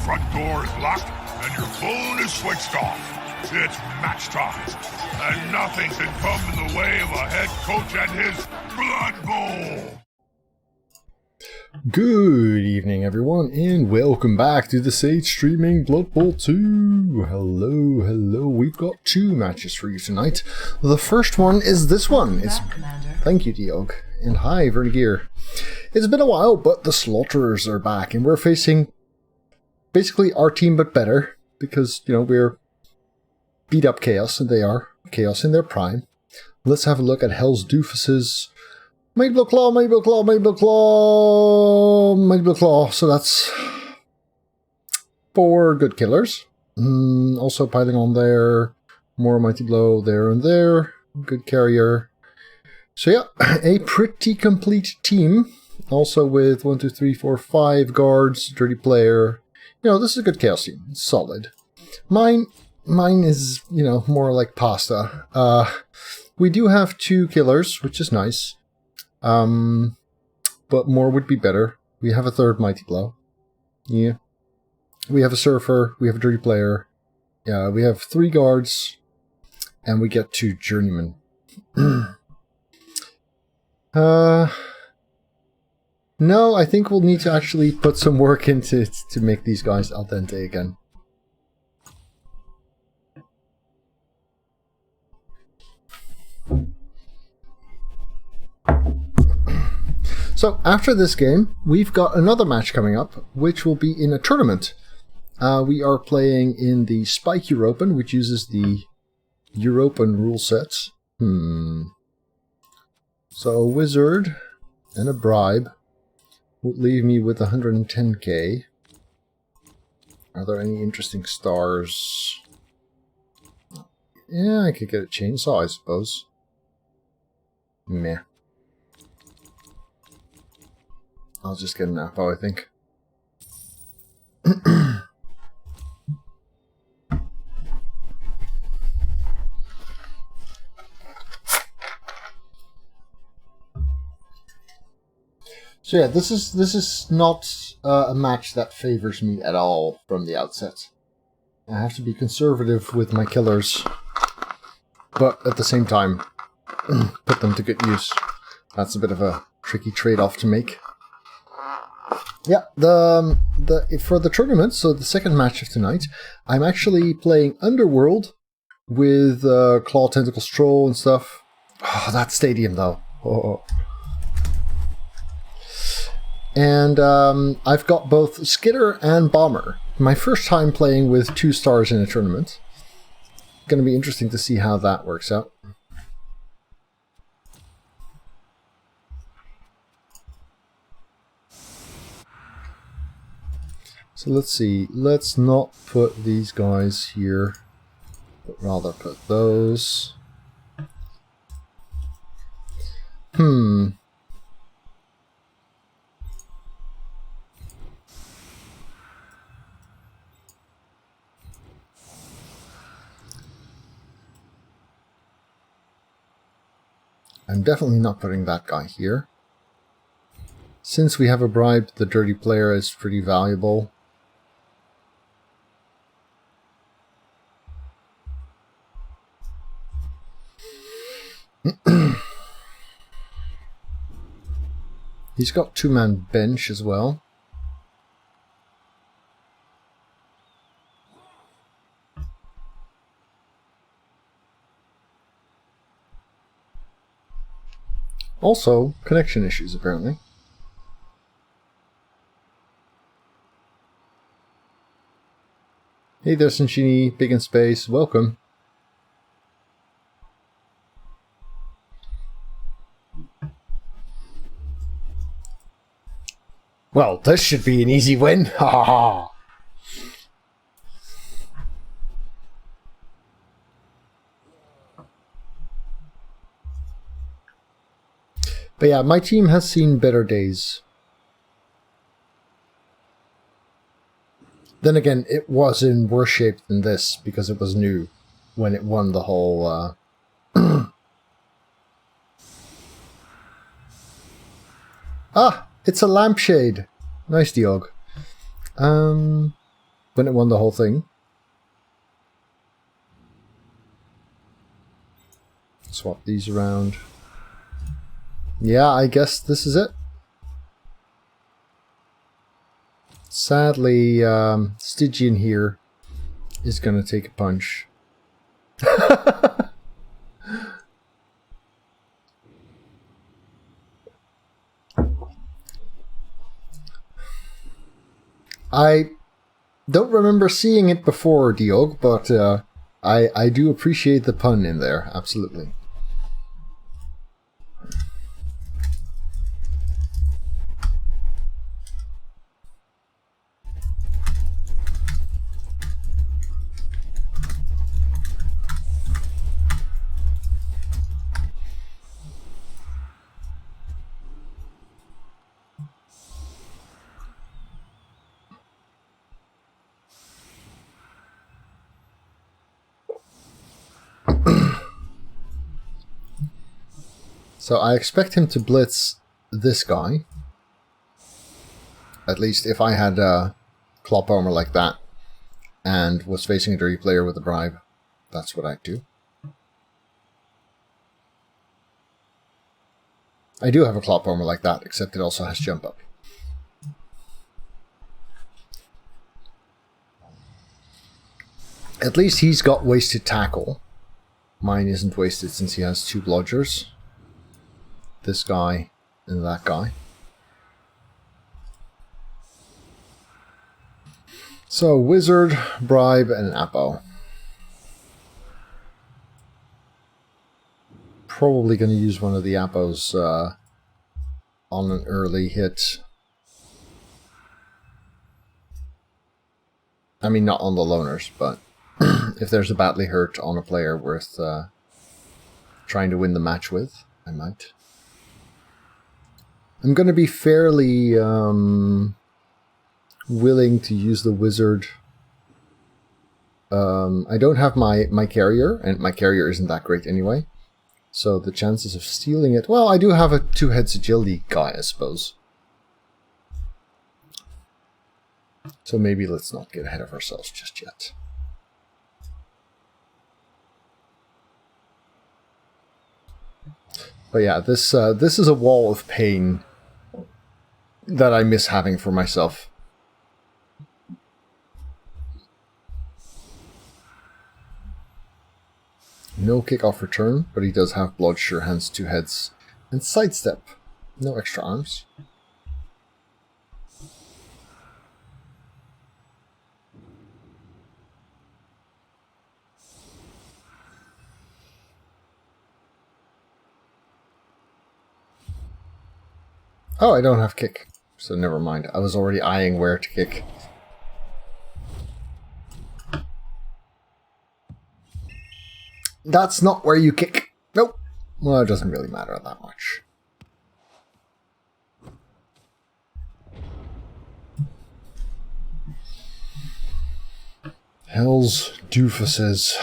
front door is locked and your phone is switched off. It's match time, and nothing can come in the way of a head coach and his Blood Bowl. Good evening, everyone, and welcome back to the Sage streaming Blood Bowl 2. Hello. We've got two matches for you tonight. The first one is this one. Thank you, Diog. And hi, Vernigear. It's been a while, but the Slaughterers are back, and we're facing basically our team, but better, because, you know, we're beat up Chaos, and they are Chaos in their prime. Let's have a look at Hell's Doofuses. Mighty Blow Claw. So that's 4 good killers. Also piling on there. More Mighty Blow there and there. Good carrier. So yeah, a pretty complete team. Also with 1, 2, 3, 4, 5 guards, dirty player. You know, this is a good Chaos team. It's solid. Mine is, you know, more like pasta. We do have 2 killers, which is nice. But more would be better. We have a 3rd Mighty Blow. Yeah. We have a Surfer. We have a Dirty Player. Yeah, we have 3 guards. And we get 2 Journeymen. No, I think we'll need to actually put some work into it to make these guys al dente again. So, after this game, we've got another match coming up, which will be in a tournament. We are playing in the Spike European, which uses the European rule sets. So, a wizard and a bribe would leave me with 110k. Are there any interesting stars? Yeah, I could get a chainsaw, I suppose. Meh. I'll just get an Apo, I think. So yeah, this is not a match that favors me at all from the outset. I have to be conservative with my killers, but at the same time, put them to good use. That's a bit of a tricky trade-off to make. Yeah, for the tournament, so the second match of tonight, I'm actually playing Underworld with Claw Tentacle Stroll and stuff. Oh, that stadium though. Oh. And I've got both Skitter and Bomber. My first time playing with 2 stars in a tournament. Going to be interesting to see how that works out. So let's see, let's not put these guys here, but rather put those. I'm definitely not putting that guy here. Since we have a bribe, the dirty player is pretty valuable. He's got 2-man bench as well. Also, connection issues apparently. Hey there, Sunshini, big in space, welcome. Well, this should be an easy win. Ha ha ha. But yeah, my team has seen better days. Then again, it was in worse shape than this because it was new when it won the whole... Ah! It's a lampshade! Nice, Diog. when it won the whole thing. Swap these around. Yeah, I guess this is it. Sadly, Stygian here is going to take a punch. I don't remember seeing it before, Diog, but I do appreciate the pun in there, absolutely. So I expect him to blitz this guy. At least if I had a Clop Armor like that and was facing a dirty player with a bribe, that's what I'd do. I do have a Clop Armor like that, except it also has jump up. At least he's got wasted tackle. Mine isn't wasted since he has 2 blodgers. This guy and that guy. So, Wizard, Bribe, and Apo. Probably going to use one of the Apos on an early hit. I mean, not on the loners, but if there's a badly hurt on a player worth trying to win the match with, I might. I'm going to be fairly willing to use the Wizard. I don't have my carrier, and my carrier isn't that great anyway. So the chances of stealing it... Well, I do have a 2-heads agility guy, I suppose. So maybe let's not get ahead of ourselves just yet. But yeah, this is a wall of pain that I miss having for myself. No kick-off return, but he does have Blood, Sure Hands, 2 heads, and Sidestep. No extra arms. Oh, I don't have kick, so never mind. I was already eyeing where to kick. That's not where you kick. Nope. Well, it doesn't really matter that much. Hell's doofuses.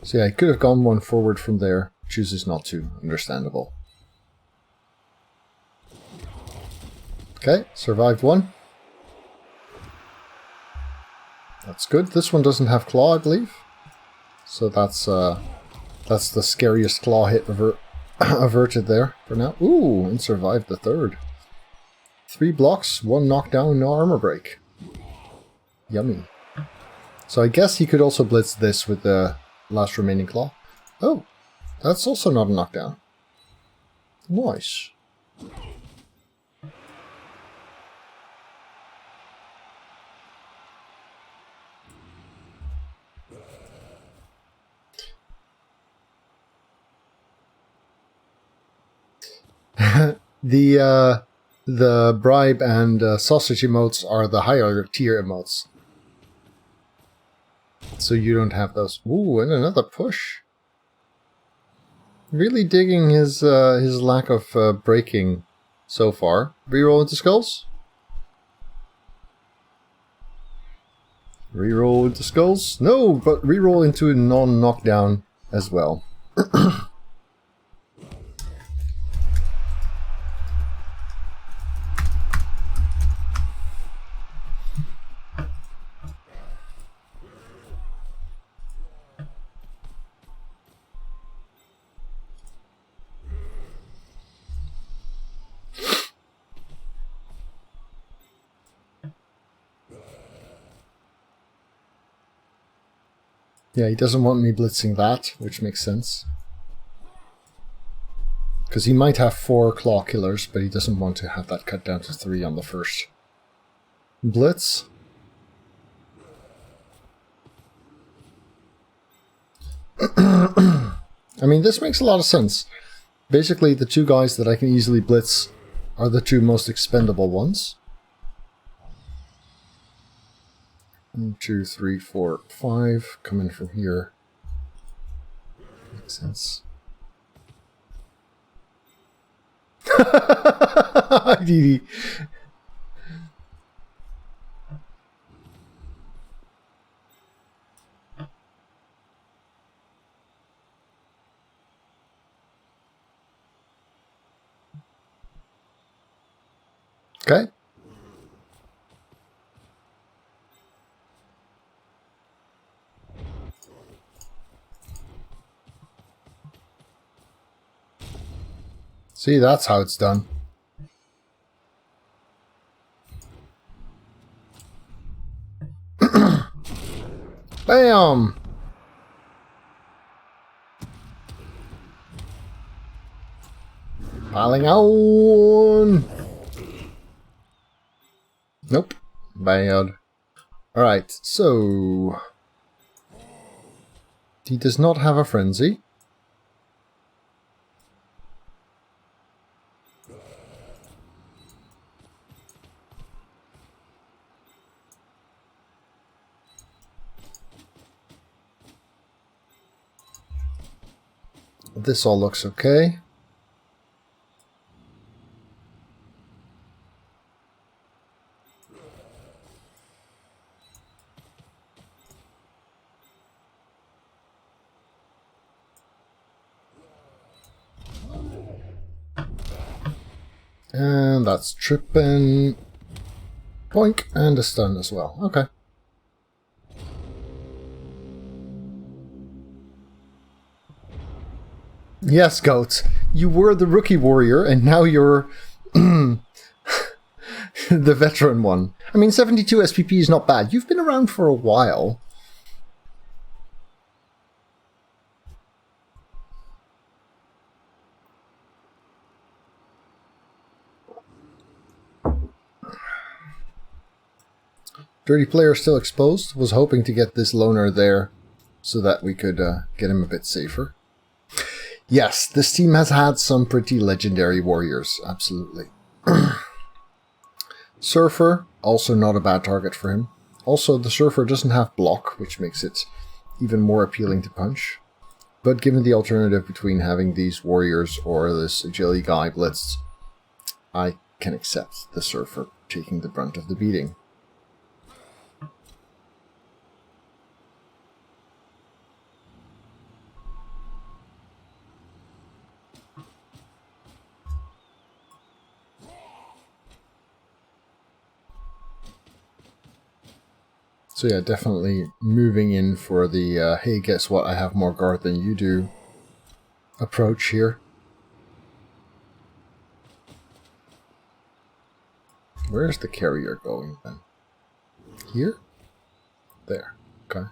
So yeah, I could have gone one forward from there. Chooses not to. Understandable. Okay, survived one. That's good. This one doesn't have claw, I believe. So that's the scariest claw hit averted there for now. Ooh, and survived the third. 3 blocks, 1 knockdown, no armor break. Yummy. So I guess he could also blitz this with the last remaining claw. Oh, that's also not a knockdown. Nice. The bribe and sausage emotes are the higher tier emotes. So you don't have those. Ooh, and another push. Really digging his lack of breaking so far. Reroll into skulls. Reroll into skulls. No, but reroll into a non-knockdown as well. Yeah, he doesn't want me blitzing that, which makes sense. Because he might have 4 claw killers, but he doesn't want to have that cut down to 3 on the first blitz. I mean, this makes a lot of sense. Basically, the 2 guys that I can easily blitz are the 2 most expendable ones. 1, 2, 3, 4, 5. Coming from here. Makes sense. Dee. Okay. See, that's how it's done. Bam! Piling on! Nope. Bad. Alright, so... he does not have a frenzy. This all looks okay. And that's tripping. Boink, and a stun as well. Okay. Yes, Goat. You were the rookie warrior, and now you're the veteran one. I mean, 72 SPP is not bad. You've been around for a while. Dirty player still exposed. Was hoping to get this loner there so that we could get him a bit safer. Yes, this team has had some pretty legendary warriors. Absolutely. Surfer, also not a bad target for him. Also, the Surfer doesn't have block, which makes it even more appealing to punch. But given the alternative between having these warriors or this agility guy blitzed, I can accept the Surfer taking the brunt of the beating. So yeah, definitely moving in for the, hey, guess what, I have more guard than you do approach here. Where's the carrier going then? Here? There. Okay.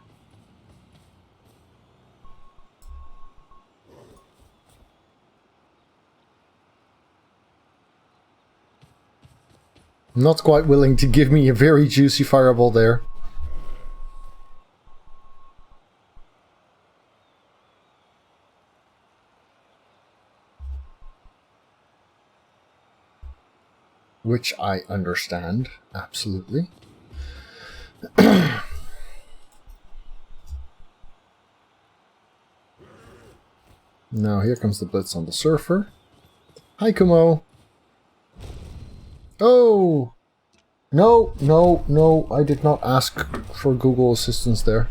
Not quite willing to give me a very juicy fireball there. Which I understand, absolutely. Now here comes the blitz on the Surfer. Hi, Kumo. Oh! No, no, no, I did not ask for Google assistance there.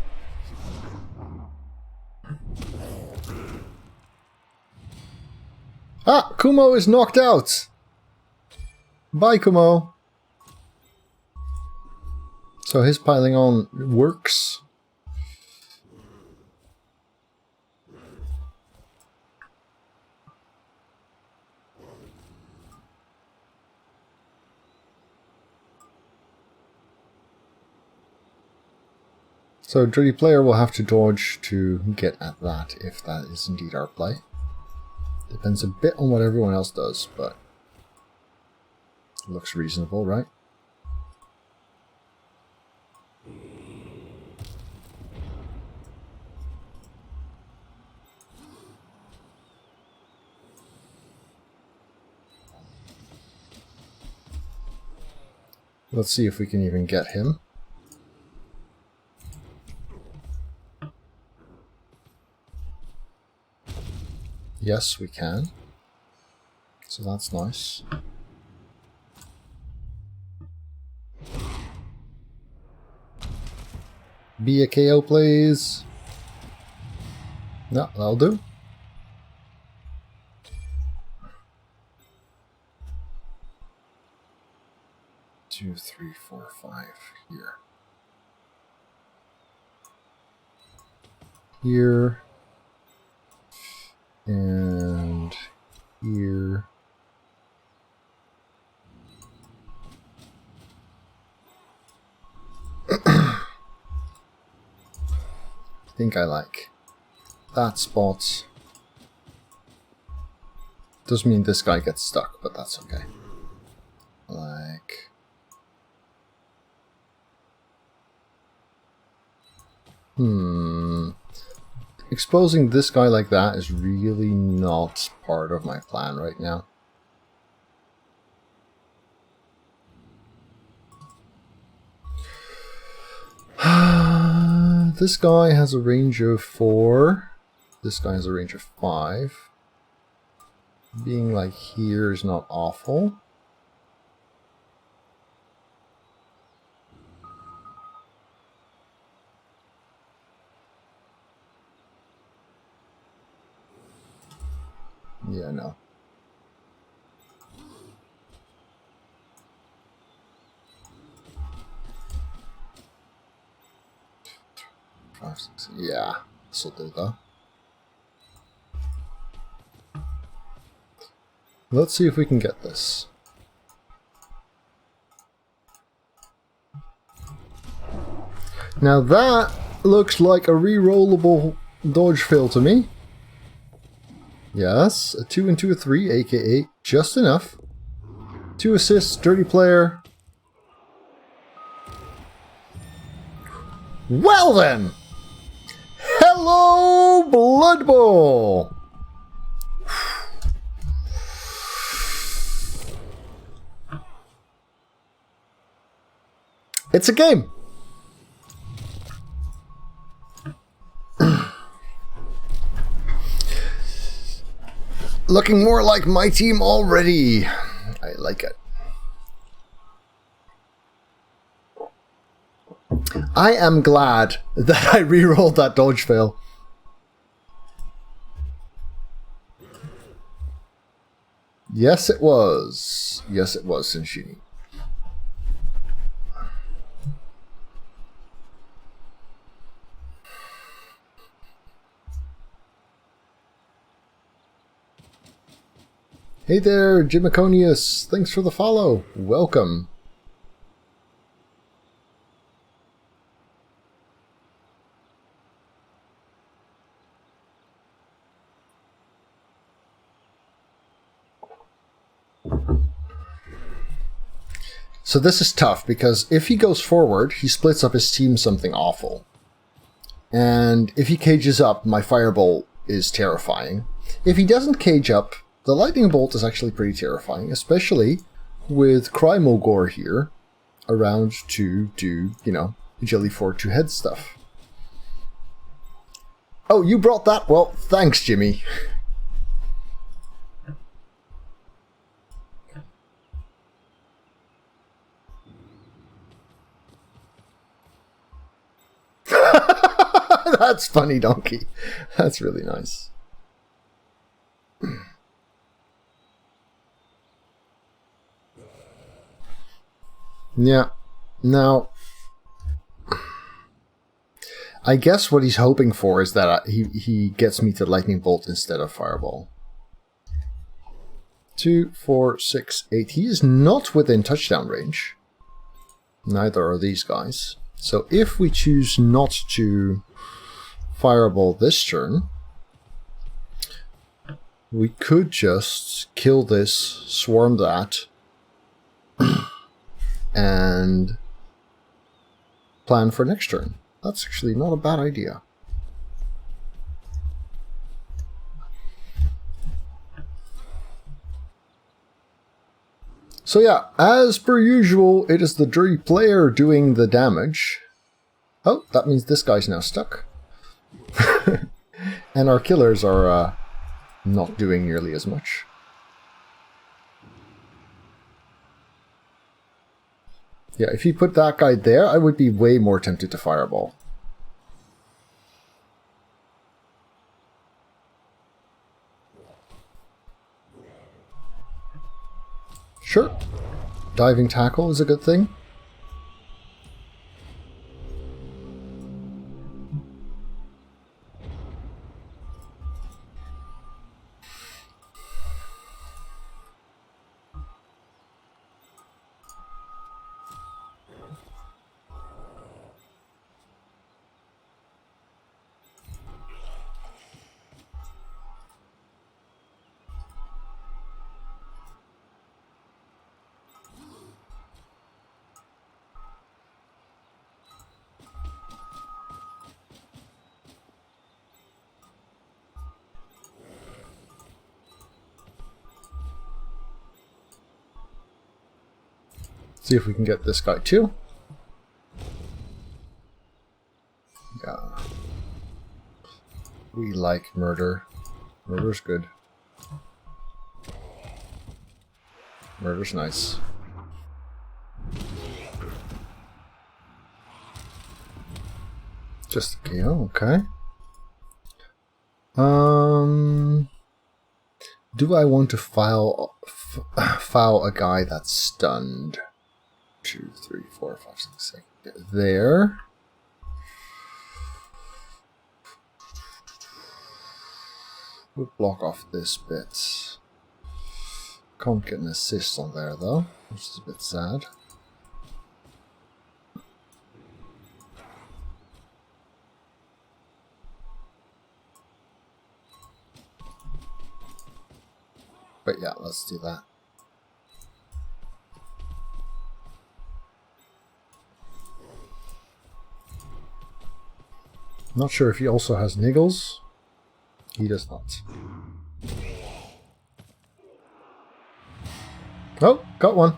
Ah! Kumo is knocked out! Bye, Kumo. So his piling on works. So Dirty Player will have to dodge to get at that, if that is indeed our play. Depends a bit on what everyone else does, but it looks reasonable, right? Let's see if we can even get him. Yes, we can. So that's nice. Be a KO, please. No, that'll do. Two, three, four, five. Here. Here. And here. I think I like that spot. Does mean this guy gets stuck, but that's okay. Like... Exposing this guy like that is really not part of my plan right now. This guy has a range of 4. This guy has a range of 5. Being like here is not awful. Yeah, no. Yeah, this'll do though. Let's see if we can get this. Now that looks like a re-rollable dodge fail to me. Yes, a 2 and 2 or 3, aka just enough. 2 assists, Dirty Player. Well then! Hello, Blood Bowl! It's a game! Looking more like my team already. I like it. I am glad that I re-rolled that dodge fail. Yes, it was. Yes, it was, Sinshini. Hey there, Jimiconius. Thanks for the follow. Welcome. So this is tough, because if he goes forward, he splits up his team something awful. And if he cages up, my firebolt is terrifying. If he doesn't cage up, the lightning bolt is actually pretty terrifying, especially with Crymogore here around to do, you know, Agility 4 2-head stuff. Oh, you brought that? Well, thanks, Jimmy. That's funny, Donkey. That's really nice. Yeah. Now, I guess what he's hoping for is that he gets me to Lightning Bolt instead of Fireball. 2, 4, 6, 8. He is not within touchdown range. Neither are these guys. So if we choose not to fireball this turn, we could just kill this, swarm that, and plan for next turn. That's actually not a bad idea. So yeah, as per usual, it is the dirty player doing the damage. Oh, that means this guy's now stuck. And our killers are not doing nearly as much. Yeah, if you put that guy there, I would be way more tempted to fireball. Sure, diving tackle is a good thing. See if we can get this guy too. Yeah. We like murder. Murder's good. Murder's nice. Just a KO, okay. Do I want to foul a guy that's stunned? 2, 3, 4, 5, 6, 7. There. We'll block off this bit. Can't get an assist on there though, which is a bit sad. But yeah, let's do that. Not sure if he also has niggles. He does not. Oh, got one.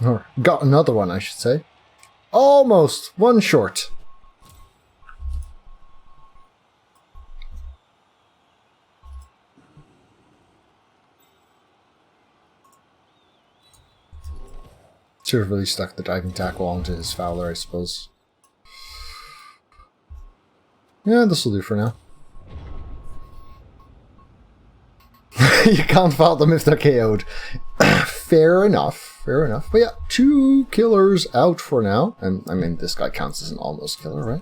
Or got another one, I should say. Almost! One short. Should have really stuck the diving tackle onto his fowler, I suppose. Yeah, this will do for now. You can't foul them if they're KO'd. Fair enough, fair enough. But yeah, 2 killers out for now. And I mean, this guy counts as an almost killer, right?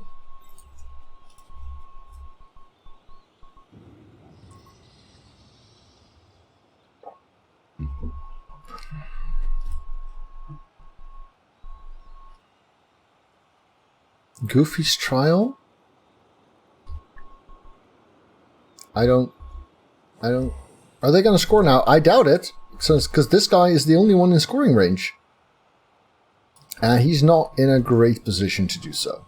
Goofy's trial? I don't... Are they going to score now? I doubt it. Because this guy is the only one in scoring range. And he's not in a great position to do so.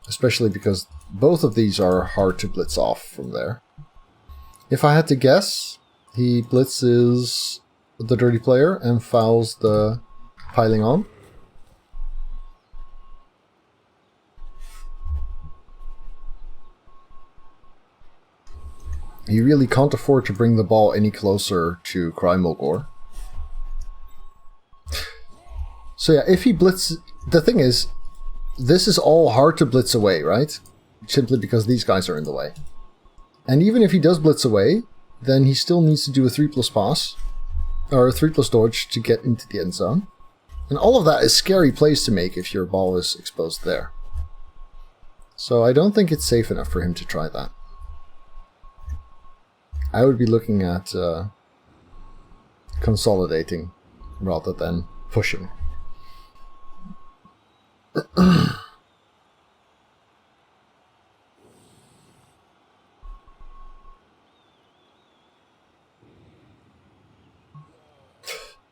Especially because both of these are hard to blitz off from there. If I had to guess, he blitzes the dirty player and fouls the piling on. He really can't afford to bring the ball any closer to Crymogore. So yeah, if he blitzes... The thing is, this is all hard to blitz away, right? Simply because these guys are in the way. And even if he does blitz away, then he still needs to do a 3+ pass. Or a 3+ dodge to get into the end zone. And all of that is scary plays to make if your ball is exposed there. So I don't think it's safe enough for him to try that. I would be looking at consolidating rather than pushing.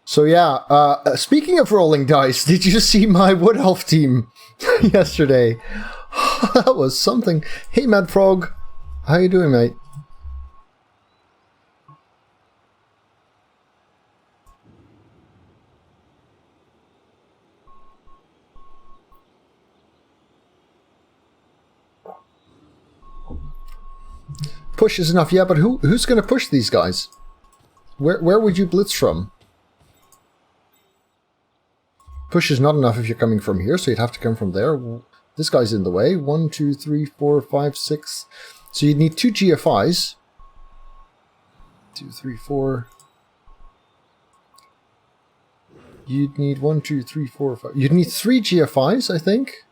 So yeah, speaking of rolling dice, did you see my Wood Elf team yesterday? That was something. Hey, Mad Frog, how you doing, mate? Push is enough, yeah, but who's going to push these guys? Where would you blitz from? Push is not enough if you're coming from here, so you'd have to come from there. This guy's in the way. 1, 2, 3, 4, 5, 6. So you'd need 2 GFIs. 2, 3, 4. You'd need 1, 2, 3, 4, 5. You'd need 3 GFIs, I think,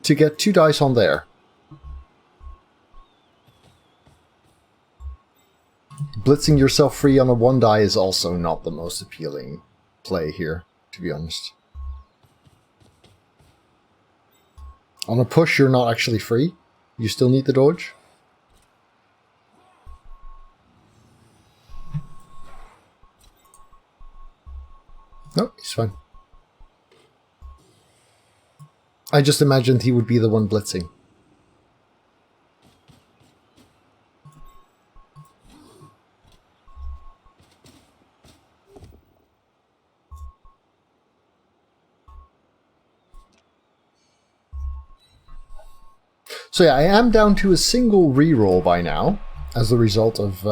to get 2 dice on there. Blitzing yourself free on a 1 die is also not the most appealing play here, to be honest. On a push, you're not actually free. You still need the dodge. No, he's fine. I just imagined he would be the one blitzing. So yeah, I am down to a single reroll by now, as a result of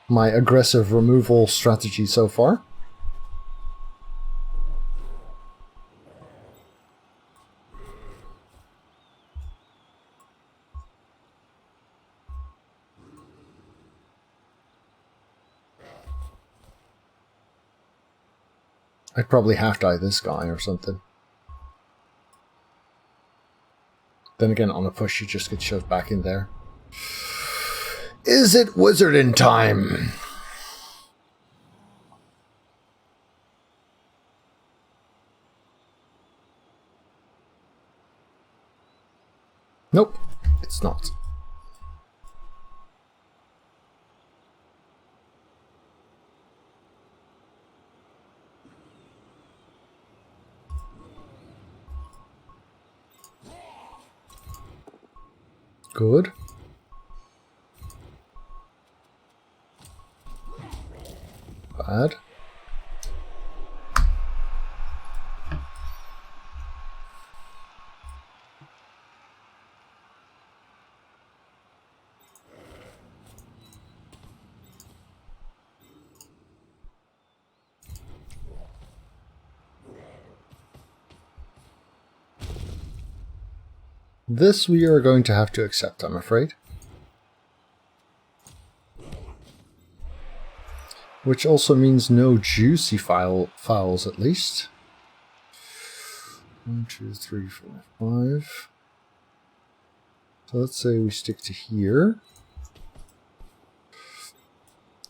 my aggressive removal strategy so far. I'd probably half-die this guy or something. Then again, on a push, you just get shoved back in there. Is it wizarding time? Nope, it's not. Good. Bad. This we are going to have to accept, I'm afraid. Which also means no juicy fouls, at least. 1, 2, 3, 4, 5. So let's say we stick to here.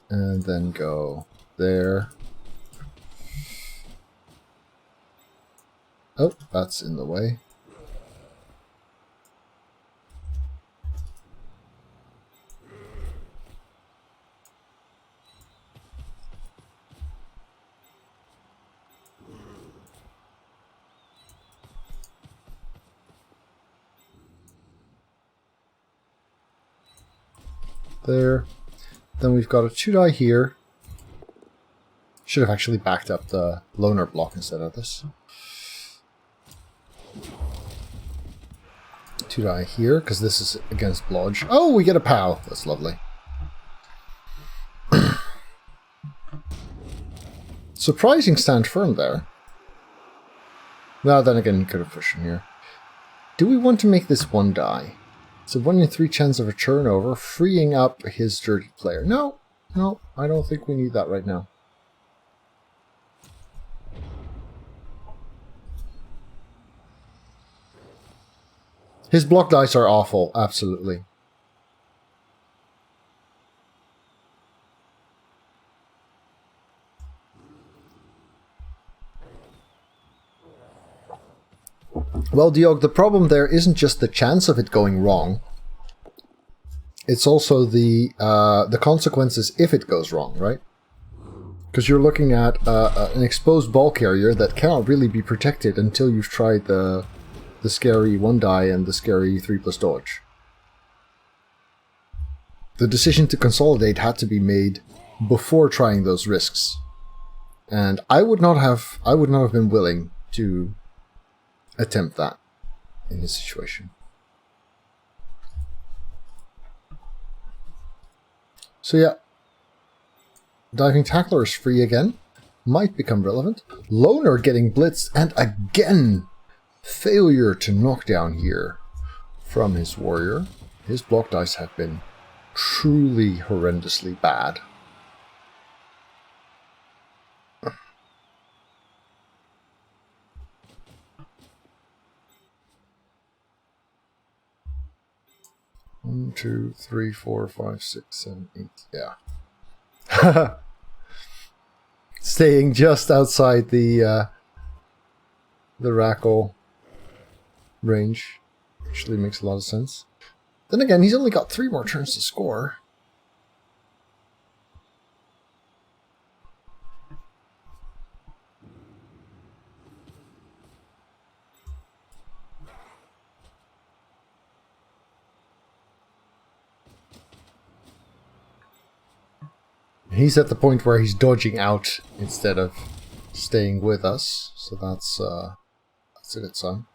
And then go there. Oh, that's in the way. There. Then we've got a 2-die here. Should have actually backed up the loner block instead of this. 2-die here, because this is against blodge. Oh, we get a POW. That's lovely. Surprising stand firm there. Well, then again, he could have pushed in here. Do we want to make this 1 die? It's a 1 in 3 chance of a turnover, freeing up his dirty player. No, no, I don't think we need that right now. His block dice are awful, absolutely. Well, Diog, the problem there isn't just the chance of it going wrong. It's also the consequences if it goes wrong, right? Because you're looking at an exposed ball carrier that cannot really be protected until you've tried the scary 1 die and the scary 3+ dodge. The decision to consolidate had to be made before trying those risks. And I would not have been willing to attempt that in this situation. So yeah, diving tackler is free again, might become relevant. Loner getting blitzed, and again, failure to knock down here from his warrior. His block dice have been truly horrendously bad. One, 2, 3, 4, 5, 6, 7, 8. Yeah. Staying just outside the Rackle range actually makes a lot of sense. Then again, he's only got 3 more turns to score. He's at the point where he's dodging out instead of staying with us, so that's a good sign.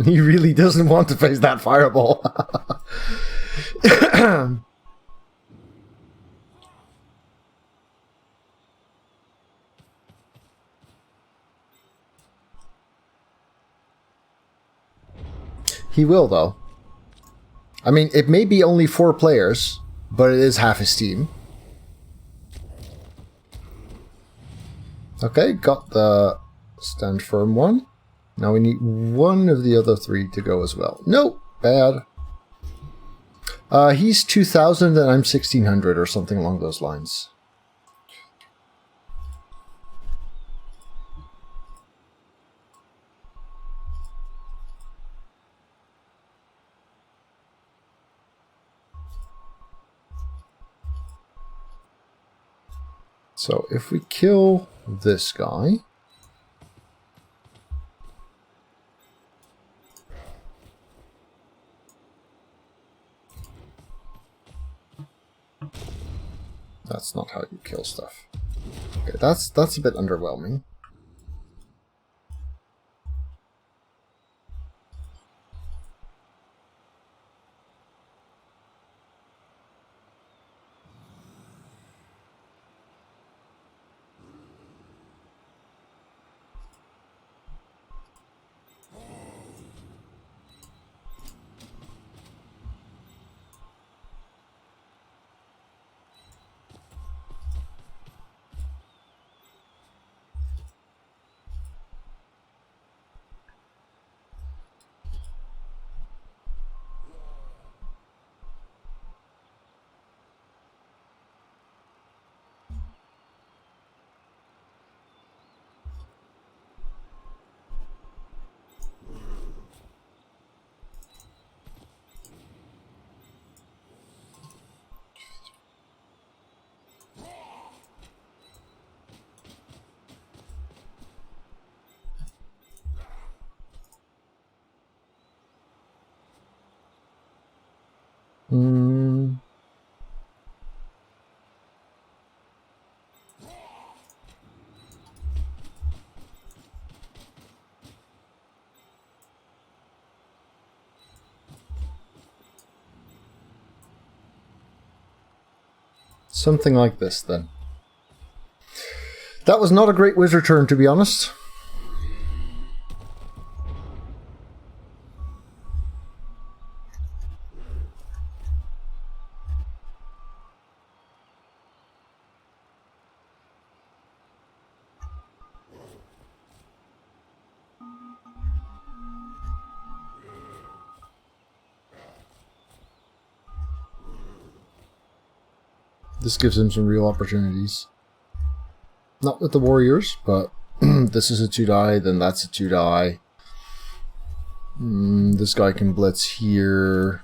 He really doesn't want to face that fireball. He will, though. I mean, it may be only 4 players, but it is half his team. Okay, got the stand firm one. Now we need one of the other 3 to go as well. Nope, bad. He's 2,000 and I'm 1,600 or something along those lines. So if we kill this guy... That's not how you kill stuff. Okay, that's a bit underwhelming. Something like this, then. That was not a great wizard turn, to be honest. This gives him some real opportunities. Not with the warriors, but this is a 2-die, then that's a 2-die. This guy can blitz here.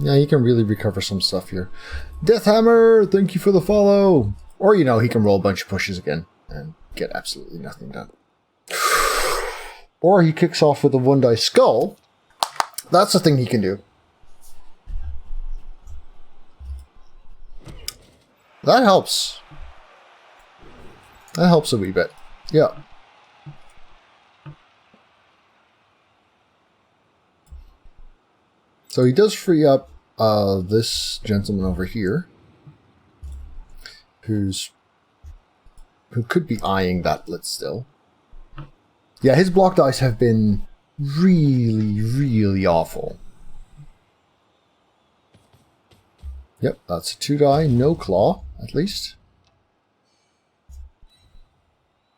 Yeah, he can really recover some stuff here. Deathhammer, thank you for the follow. Or, you know, he can roll a bunch of pushes again and get absolutely nothing done. Or he kicks off with a 1-die skull. That's the thing he can do. That helps. That helps a wee bit. Yeah. So he does free up this gentleman over here, who could be eyeing that blitz still. Yeah, his block dice have been really, really awful. Yep, that's a 2-die, no claw, at least.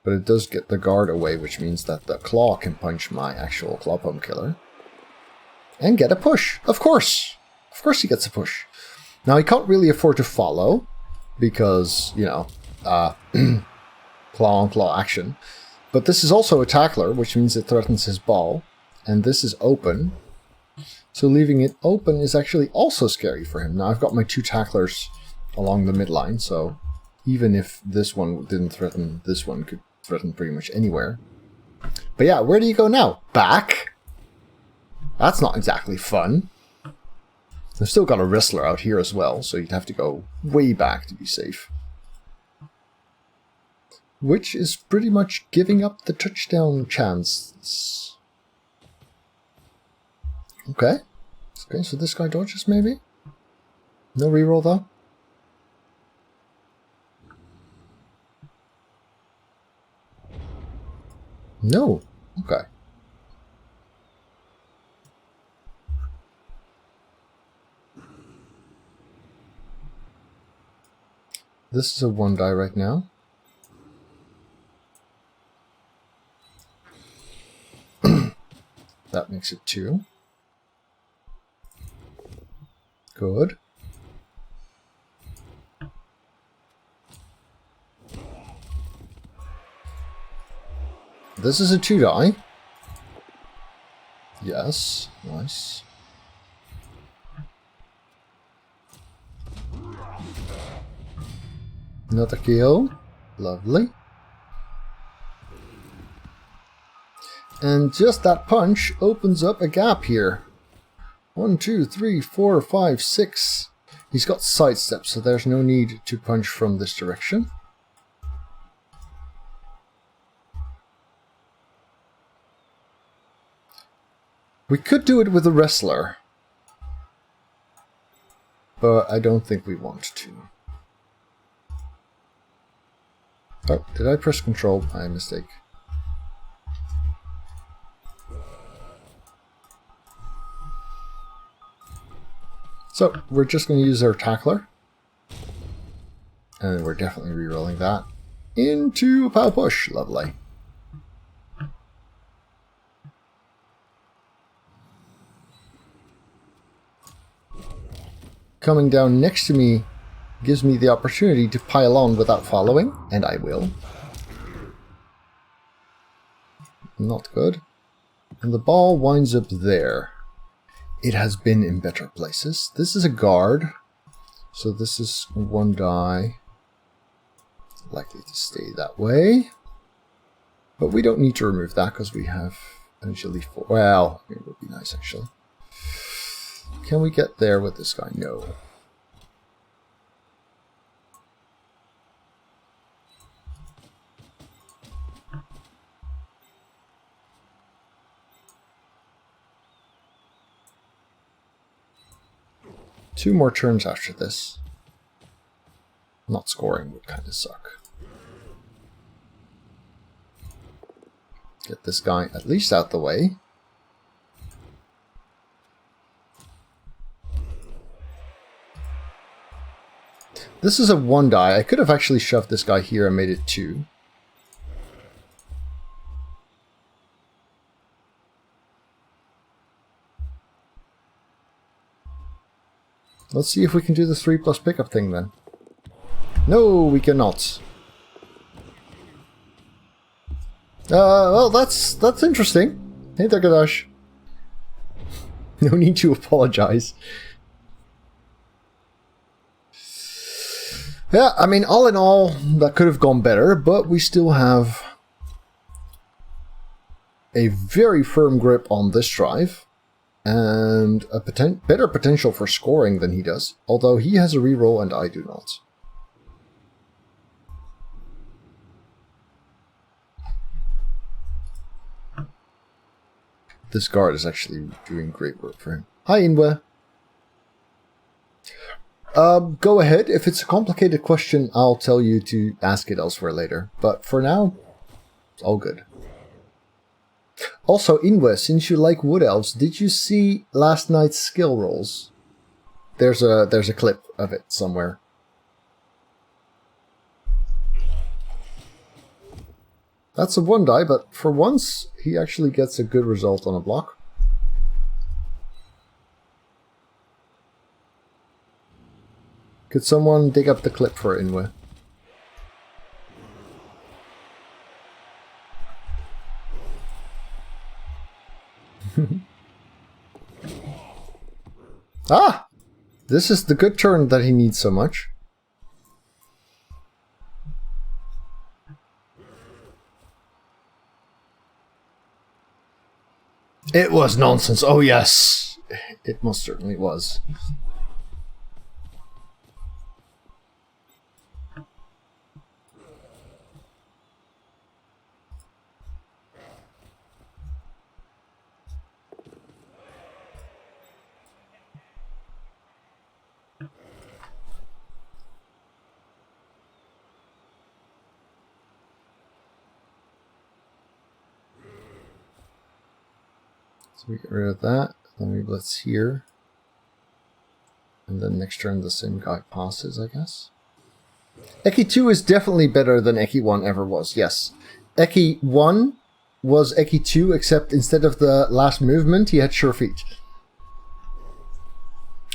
But it does get the guard away, which means that the claw can punch my actual claw pump killer. And get a push, of course. Of course he gets a push. Now he can't really afford to follow, because, you know, claw on claw action. But this is also a tackler, which means it threatens his ball. And this is open. So leaving it open is actually also scary for him. Now I've got my 2 tacklers along the midline, so even if this one didn't threaten, this one could threaten pretty much anywhere. But yeah, where do you go now? Back? That's not exactly fun. I've still got a wrestler out here as well, so you'd have to go way back to be safe. Which is pretty much giving up the touchdown chance. Okay. Okay, so this guy dodges maybe? No reroll though? No. Okay. This is a 1-die right now. That makes it 2. Good. This is a 2-die. Yes, nice. Another kill. Lovely. And just that punch opens up a gap here. 1, 2, 3, 4, 5, 6. He's got sidestep, so there's no need to punch from this direction. We could do it with a wrestler, but I don't think we want to. Oh, did I press control? My mistake. So, we're just going to use our tackler. And we're definitely re-rolling that into a power push. Lovely. Coming down next to me gives me the opportunity to pile on without following, and I will. Not good. And the ball winds up there. It has been in better places. This is a guard, so this is 1-die. Likely to stay that way. But we don't need to remove that because we have initially 4. Well, it would be nice actually. Can we get there with this guy? No. Two more turns after this. Not scoring would kind of suck. Get this guy at least out the way. This is a 1-die. I could have actually shoved this guy here and made it 2. Let's see if we can do the 3+ pickup thing then. No, we cannot. Well, that's interesting. Hey there, Gadash. No need to apologize. Yeah, I mean, all in all, that could have gone better, but we still have a very firm grip on this drive, and a better potential for scoring than he does, although he has a reroll and I do not. This guard is actually doing great work for him. Hi, Inwe. Go ahead. If it's a complicated question, I'll tell you to ask it elsewhere later. But for now, it's all good. Also, Inwe, since you like Wood Elves, did you see last night's skill rolls? There's a clip of it somewhere. That's a 1 die, but for once, he actually gets a good result on a block. Could someone dig up the clip for Inwe? Ah! This is the good turn that he needs so much. It was nonsense. Oh yes, it most certainly was. So we get rid of that, then we blitz here. And then next turn the same guy passes, I guess. Eki 2 is definitely better than Eki 1 ever was, yes. Eki 1 was Eki 2, except instead of the last movement, he had sure feet.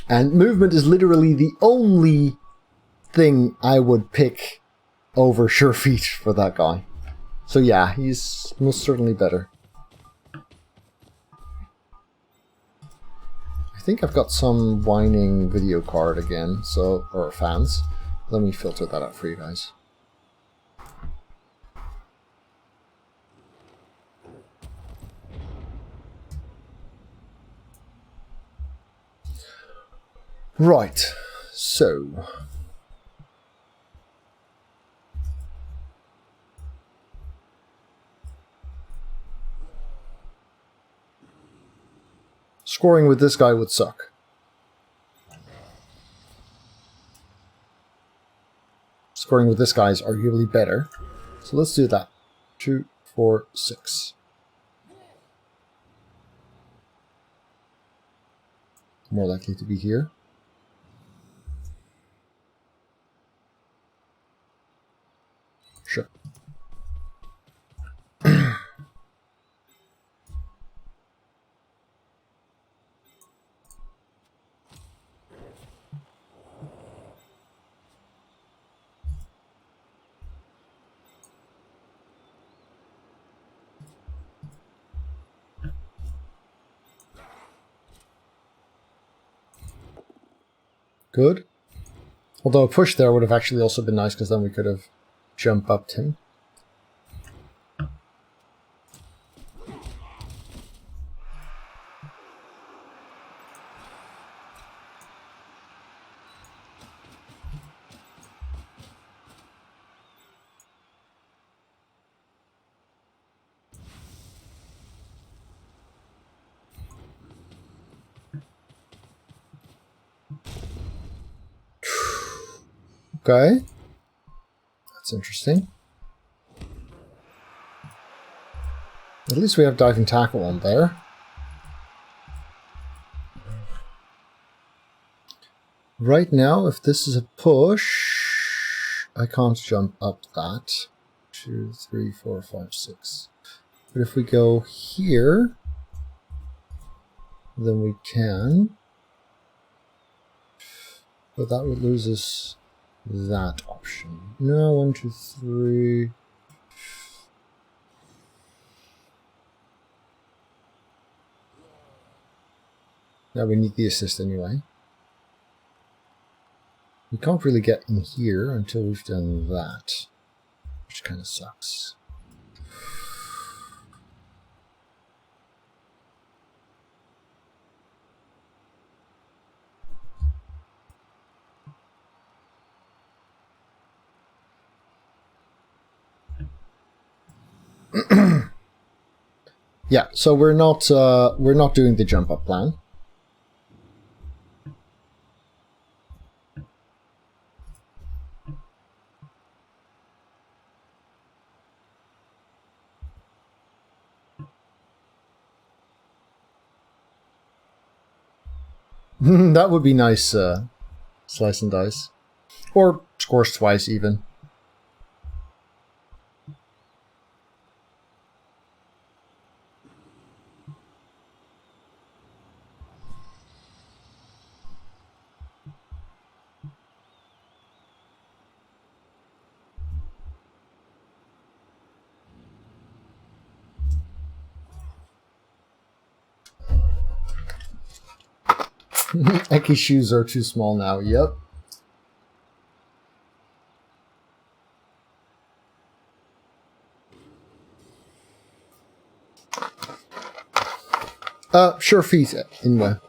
And movement is literally the only thing I would pick over sure feet for that guy. So yeah, he's most certainly better. I think I've got some whining video card again, so, or fans. Let me filter that out for you guys. Right, so... scoring with this guy would suck. Scoring with this guy is arguably better. So let's do that. 2, 4, 6. More likely to be here. Sure. Good. Although a push there would have actually also been nice, because then we could have jump upped him. Okay. That's interesting. At least we have diving tackle on there. Right now, if this is a push, I can't jump up that. 2, 3, 4, 5, 6. But if we go here, then we can. But that would lose us that option. No, 1, 2, 3. Yeah, we need the assist anyway. We can't really get in here until we've done that, which kind of sucks. Yeah, so we're not doing the jump up plan. That would be nice, slice and dice. Or scores twice, even. Eki shoes are too small now, yep. Sure feet, Inwe.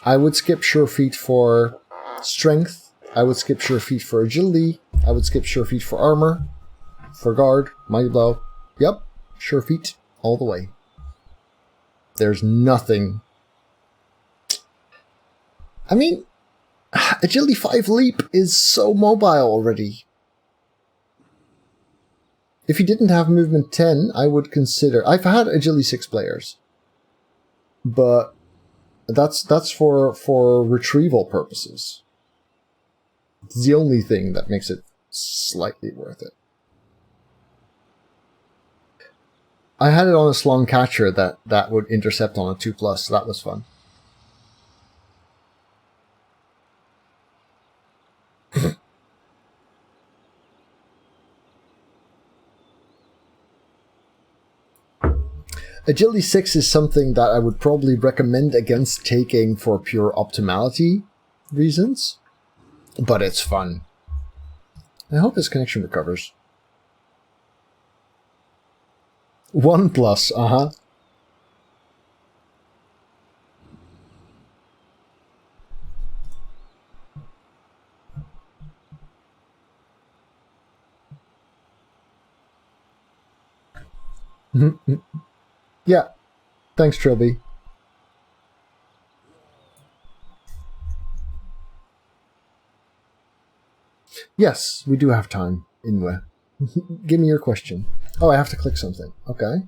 I would skip sure feet for strength. I would skip sure feet for agility. I would skip sure feet for armor. For guard, mighty blow. Yep, sure feet all the way. There's nothing. I mean, agility 5 leap is so mobile already. If he didn't have movement 10, I would consider... I've had agility 6 players. But that's for retrieval purposes. It's the only thing that makes it slightly worth it. I had it on a slung catcher that would intercept on a 2+, so that was fun. Agility 6 is something that I would probably recommend against taking for pure optimality reasons, but it's fun. I hope his connection recovers. 1+, uh-huh. Yeah, thanks, Trilby. Yes, we do have time, Inwe. Give me your question. Oh, I have to click something. Okay.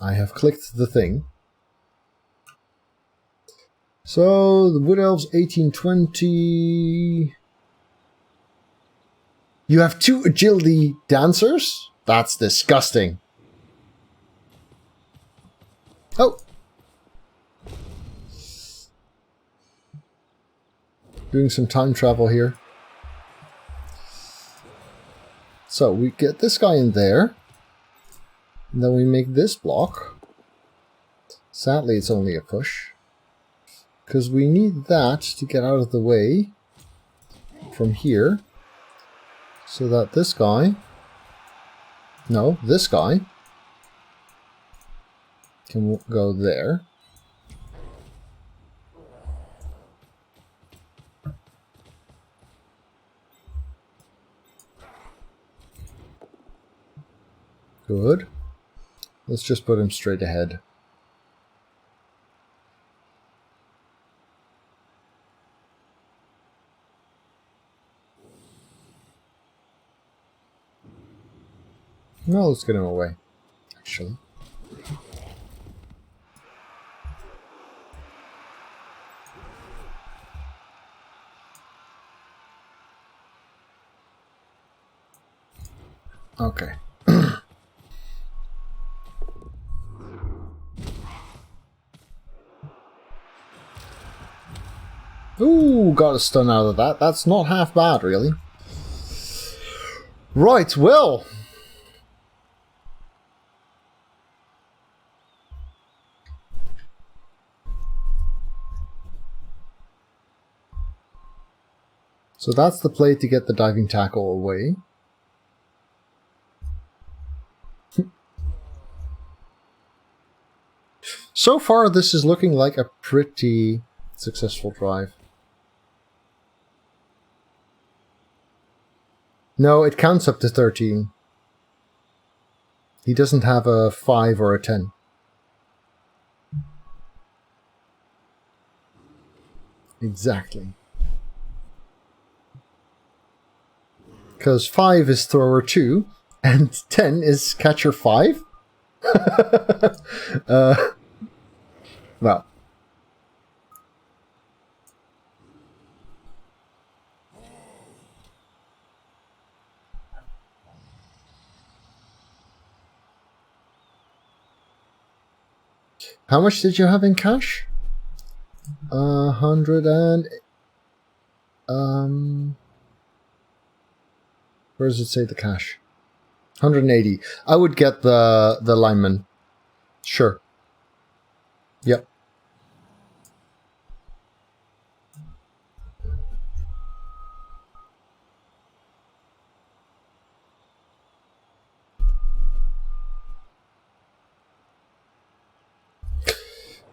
I have clicked the thing. So, the Wood Elves 1820... You have 2 agility dancers? That's disgusting. Oh! Doing some time travel here. So, we get this guy in there. And then we make this block. Sadly, it's only a push. Because we need that to get out of the way from here. So that this guy... No, this guy can go there. Good. Let's just put him straight ahead. No, let's get him away, actually. Okay. Ooh, got a stun out of that. That's not half bad, really. Right, well. So that's the play to get the diving tackle away. So far, this is looking like a pretty successful drive. No, it counts up to 13. He doesn't have a 5 or a 10. Exactly. Because 5 is thrower 2, and 10 is catcher 5? Well. How much did you have in cash? 100 and... where does it say the cash? 180. I would get the lineman. Sure. Yep.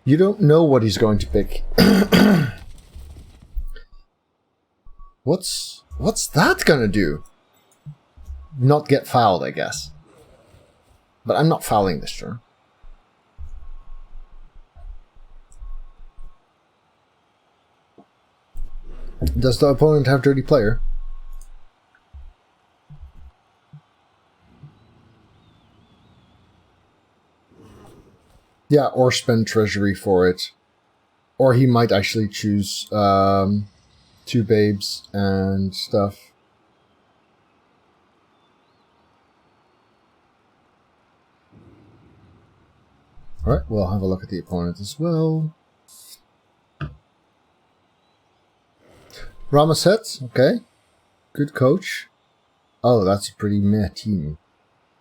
You don't know what he's going to pick. What's that gonna do? Not get fouled, I guess. But I'm not fouling this turn. Does the opponent have dirty player? Yeah, or spend treasury for it. Or he might actually choose 2 babes and stuff. Alright, we'll have a look at the opponent as well. Ramaset, okay. Good coach. Oh, that's a pretty meh team.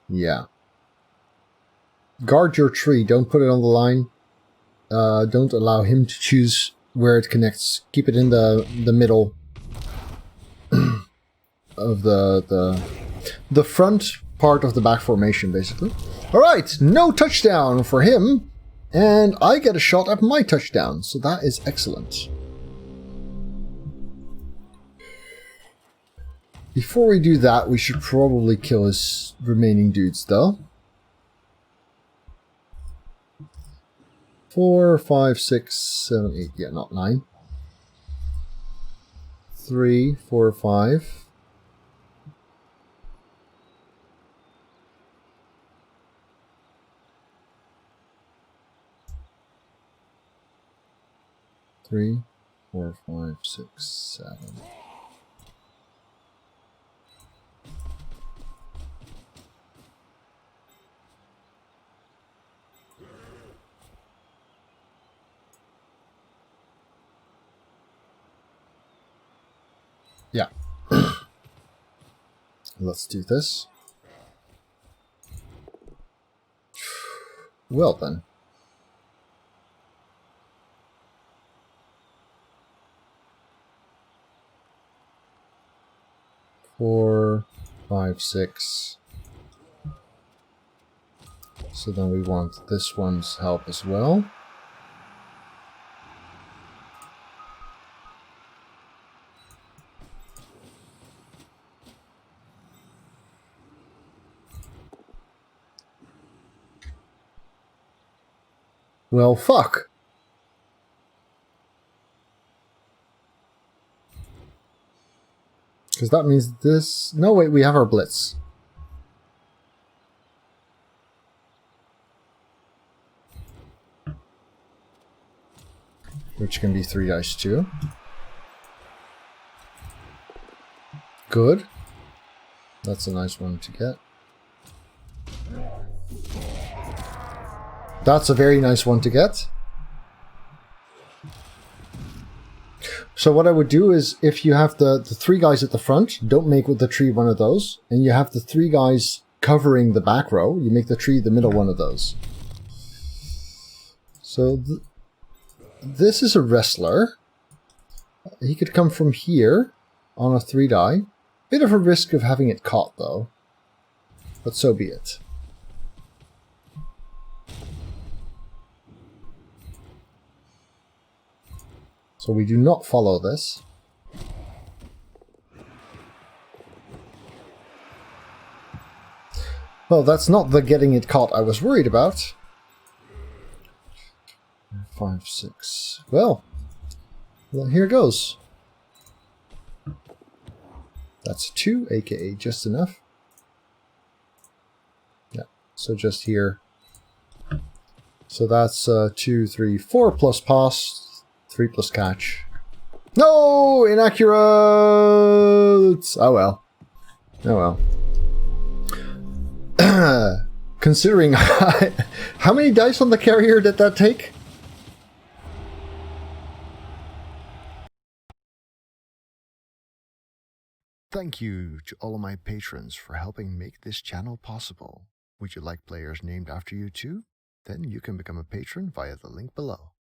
Yeah. Guard your tree, don't put it on the line. Don't allow him to choose where it connects. Keep it in the middle of the front part of the back formation, basically. Alright, no touchdown for him. And I get a shot at my touchdown, so that is excellent. Before we do that, we should probably kill his remaining dudes, though. 4, 5, 6, 7, 8. Yeah, not 9. 3, 4, 5. Three, 4, 5, 6, 7. Yeah. Let's do this. Well then. 4, 5, 6. So then we want this one's help as well. Well, fuck. Because that means this... No, wait, we have our blitz. Which can be 3 dice too. Good. That's a nice one to get. That's a very nice one to get. For So what I would do is, if you have the 3 guys at the front, don't make with the tree one of those. And you have the 3 guys covering the back row, you make the tree the middle one of those. So this is a wrestler. He could come from here on a 3 die. Bit of a risk of having it caught though. But so be it. So we do not follow this. Well, that's not the getting it caught I was worried about. 5, 6. Well, here goes. That's 2, aka just enough. Yeah, so just here. So that's 2, 3, 4 plus pass, 3 plus catch. No! Inaccurate! Oh well. Oh well. Considering how many dice on the carrier did that take? Thank you to all of my patrons for helping make this channel possible. Would you like players named after you too? Then you can become a patron via the link below.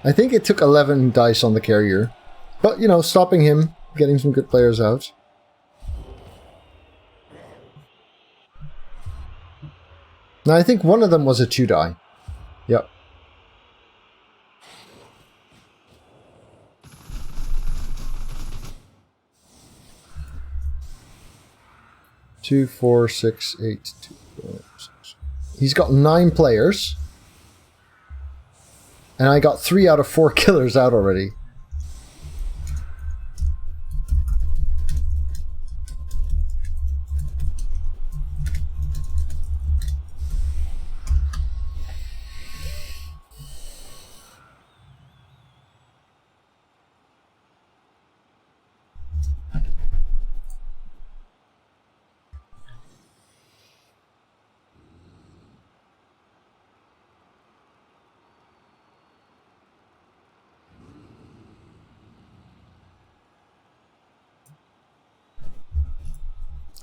I think it took 11 dice on the carrier, but you know, stopping him, getting some good players out. Now I think one of them was a 2 die. Yep. Two, 4, 6, 8, 2, 4, 6. He's got 9 players. And I got 3 out of 4 killers out already.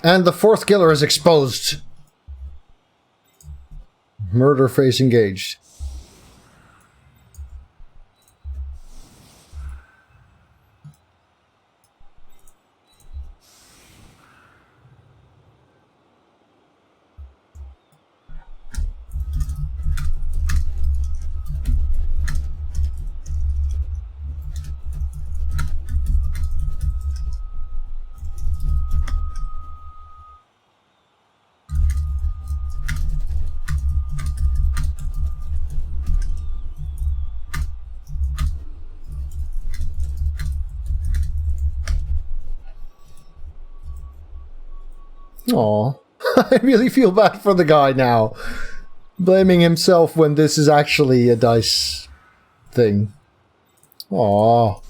And the 4th killer is exposed. Murder face engaged. Aw, I really feel bad for the guy now. Blaming himself when this is actually a dice thing. Aw.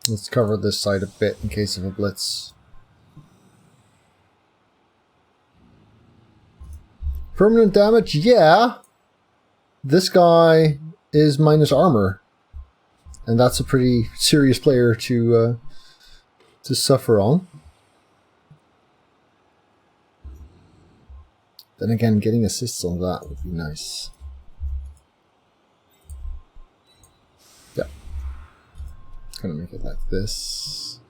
Let's cover this side a bit in case of a blitz. Permanent damage? Yeah. This guy is minus armor. And that's a pretty serious player to suffer on. Then again, getting assists on that would be nice. Yeah. Gonna make it like this.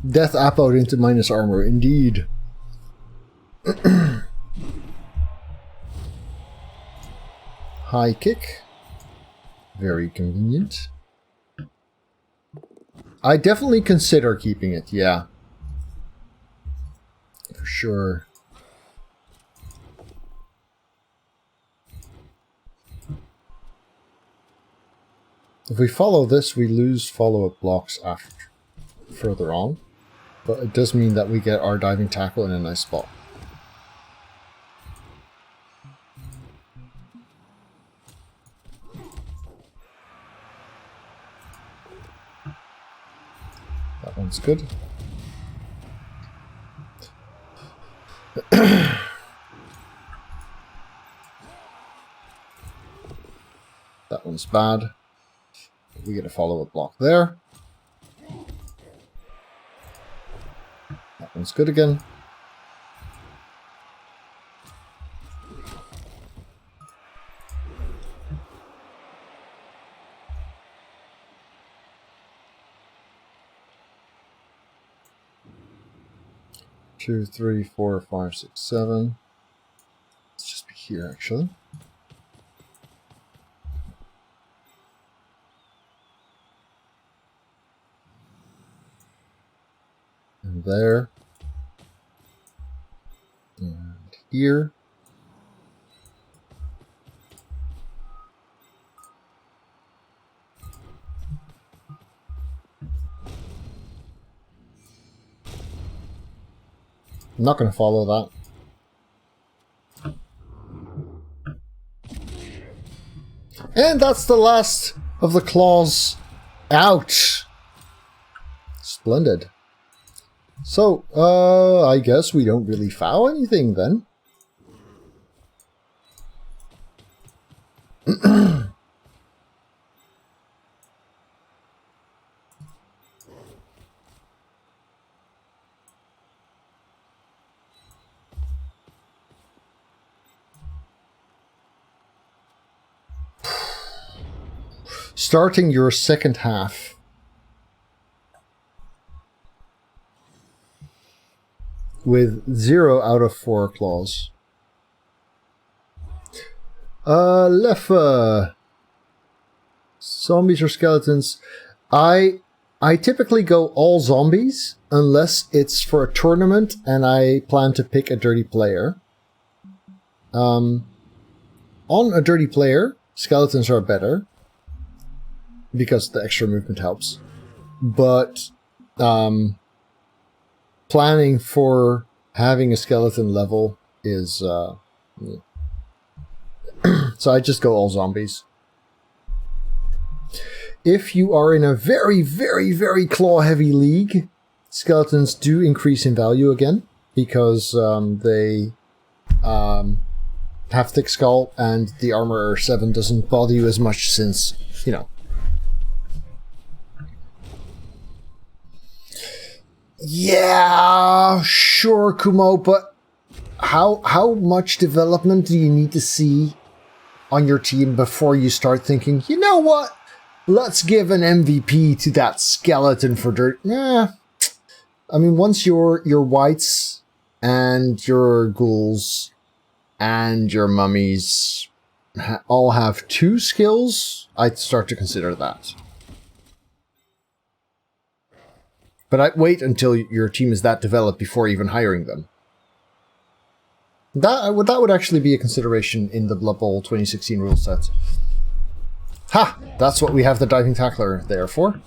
Death Appoed into minus armor, indeed. High kick. Very convenient. I definitely consider keeping it, yeah. For sure. If we follow this, we lose follow-up blocks after further on. But it does mean that we get our diving tackle in a nice spot. That one's good. That one's bad. We get a follow-up block there. That one's good again. Two, three, 4, 5, 6, 7. Let's just be here, actually. And there. And here. I'm not going to follow that. And that's the last of the claws out. Splendid. So, I guess we don't really foul anything then. Starting your second half with 0 out of 4 claws. Leffa. Zombies or skeletons? I typically go all zombies unless it's for a tournament and I plan to pick a dirty player. On a dirty player, skeletons are better because the extra movement helps. But planning for having a skeleton level is so I just go all zombies. If you are in a very, very, very claw-heavy league, skeletons do increase in value again because they have thick skull and the armor 7 doesn't bother you as much since, you know. Yeah, sure, Kumo, but how much development do you need to see on your team before you start thinking, you know what? Let's give an MVP to that skeleton for dirt. Nah. I mean, once your whites and your ghouls and your mummies all have 2 skills, I'd start to consider that. But I'd wait until your team is that developed before even hiring them. That would actually be a consideration in the Blood Bowl 2016 rule set. Ha! That's what we have the diving tackler there for.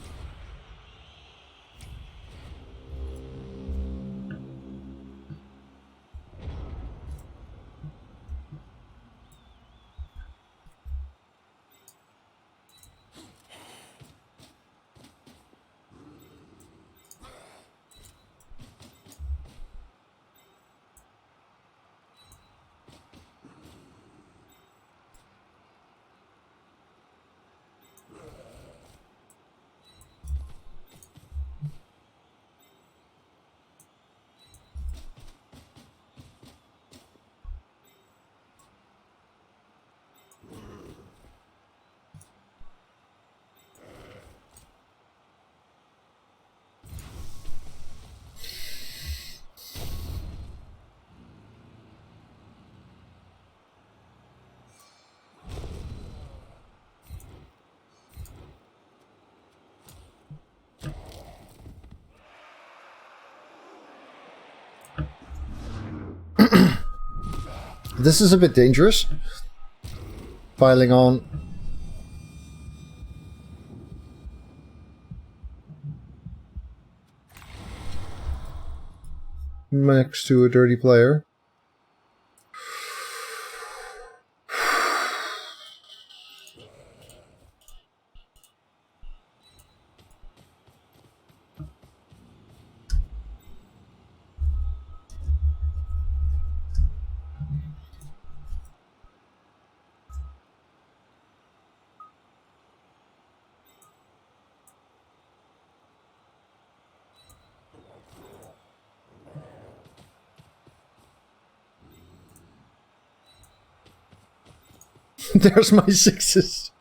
This is a bit dangerous. Piling on. Next to a dirty player. There's my 6s.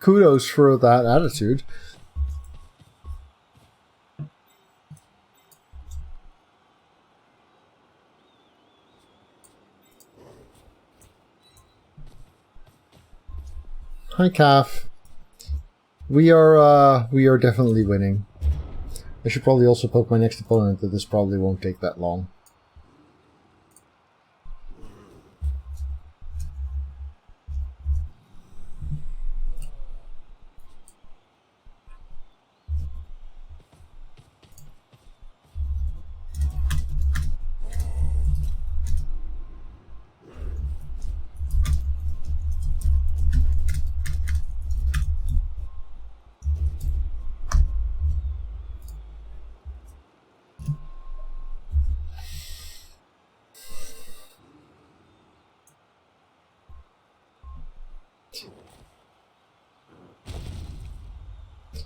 Kudos for that attitude. Hi, Calf. We are definitely winning. I should probably also poke my next opponent that this probably won't take that long.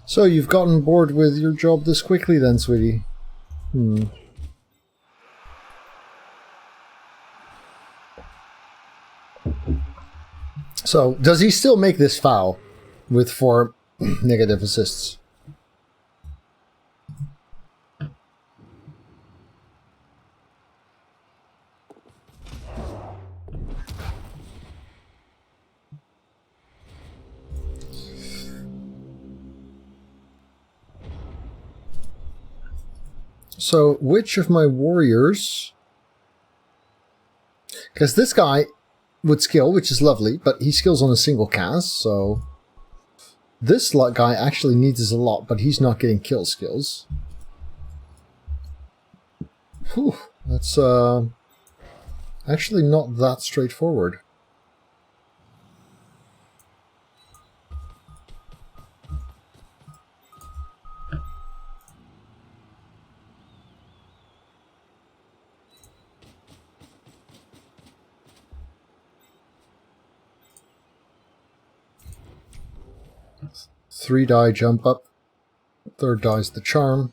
So you've gotten bored with your job this quickly then, sweetie? So, does he still make this foul with 4 negative assists? So, which of my warriors... Because this guy would skill, which is lovely, but he skills on a single cast, so... This guy actually needs us a lot, but he's not getting kill skills. Whew, that's actually not that straightforward. Three die jump up. Third die's the charm.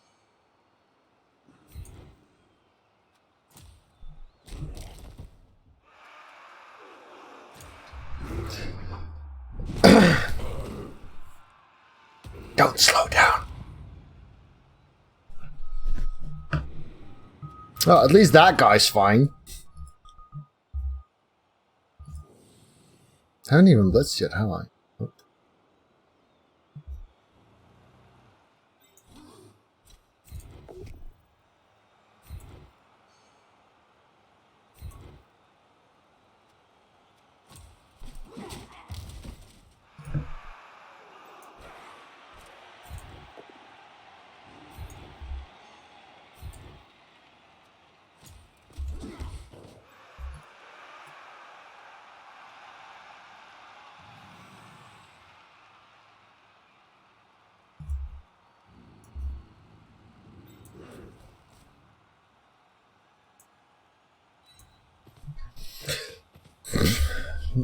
Don't slow down. Well, at least that guy's fine. I haven't even blitzed yet, have I? Nope.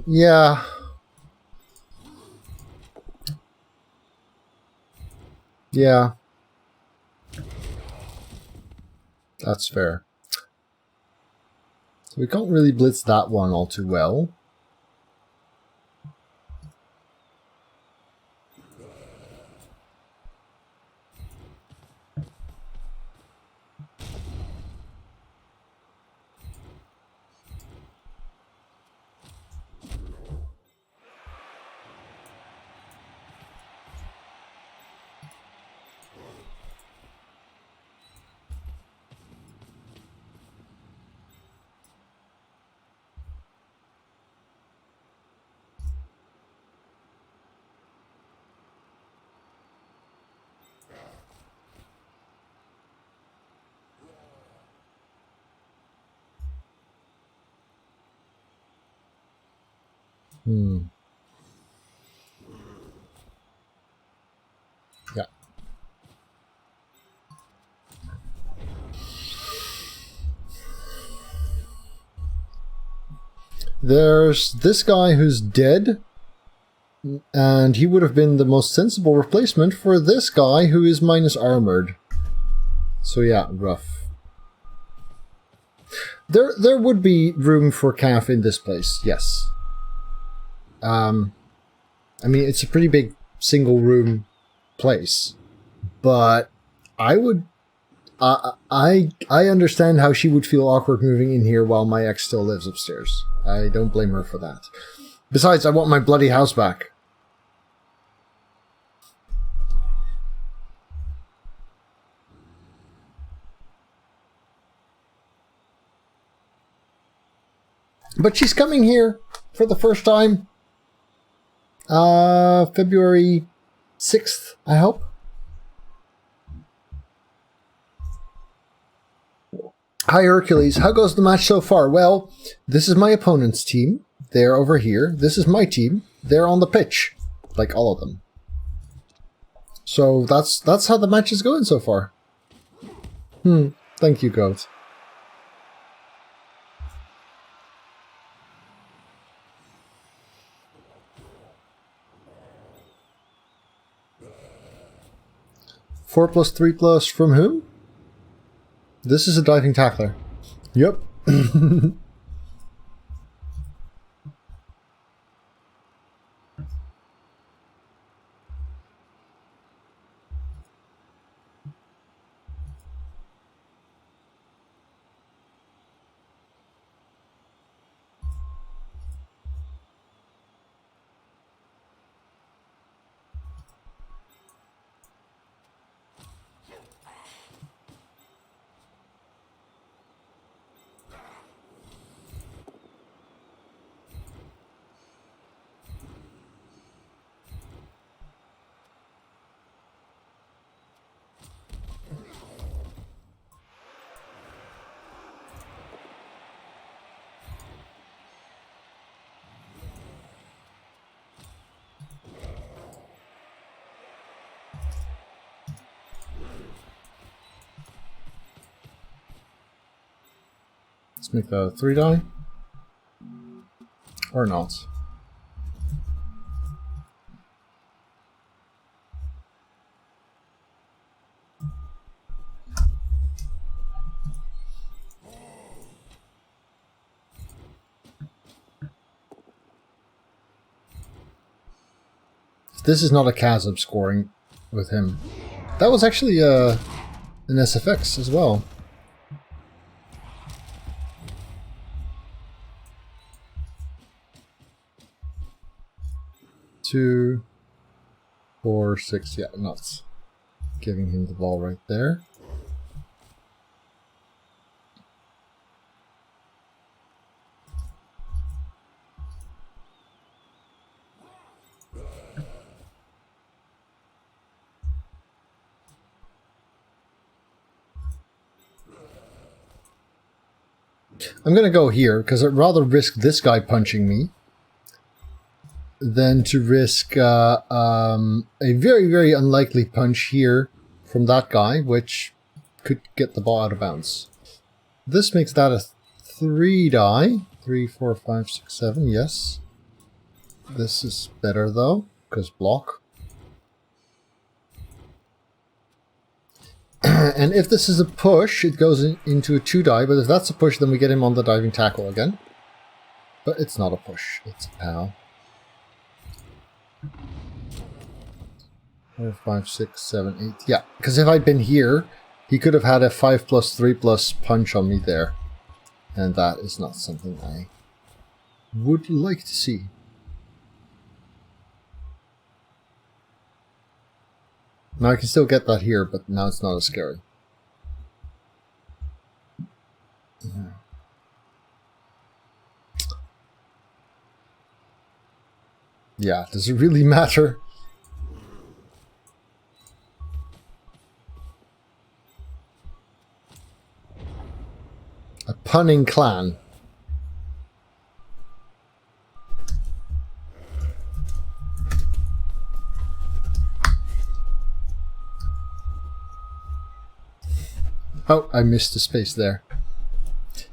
Yeah. Yeah. That's fair. So we can't really blitz that one all too well. Yeah. There's this guy who's dead, and he would have been the most sensible replacement for this guy who is minus armored. So yeah, rough. There would be room for calf in this place, yes. I mean, it's a pretty big single room place, but I would... I understand how she would feel awkward moving in here while my ex still lives upstairs. I don't blame her for that. Besides, I want my bloody house back. But she's coming here for the first time. February 6th, I hope. Hi Hercules, how goes the match so far? Well, this is my opponent's team. They're over here. This is my team. They're on the pitch. Like all of them. So that's how the match is going so far. Thank you, Goat. Four plus 3 plus from whom? This is a diving tackler. Yep. Let's make that a 3 die. Or not. This is not a chasm scoring with him. That was actually an SFX as well. 2, 4, 6. Yeah, nuts. Giving him the ball right there. I'm gonna go here because I'd rather risk this guy punching me than to risk a very, very unlikely punch here from that guy, which could get the ball out of bounds. This makes that a 3 die. 3, 4, 5, 6, 7, yes. This is better though, because block. And if this is a push, it goes into a 2 die, but if that's a push, then we get him on the diving tackle again. But it's not a push, it's a POW. 4, 5, 6, 7, 8. Yeah, because if I'd been here, he could have had a 5 plus 3 plus punch on me there. And that is not something I would like to see. Now I can still get that here, but now it's not as scary. Yeah, does it really matter? A punning clan. Oh, I missed the space there.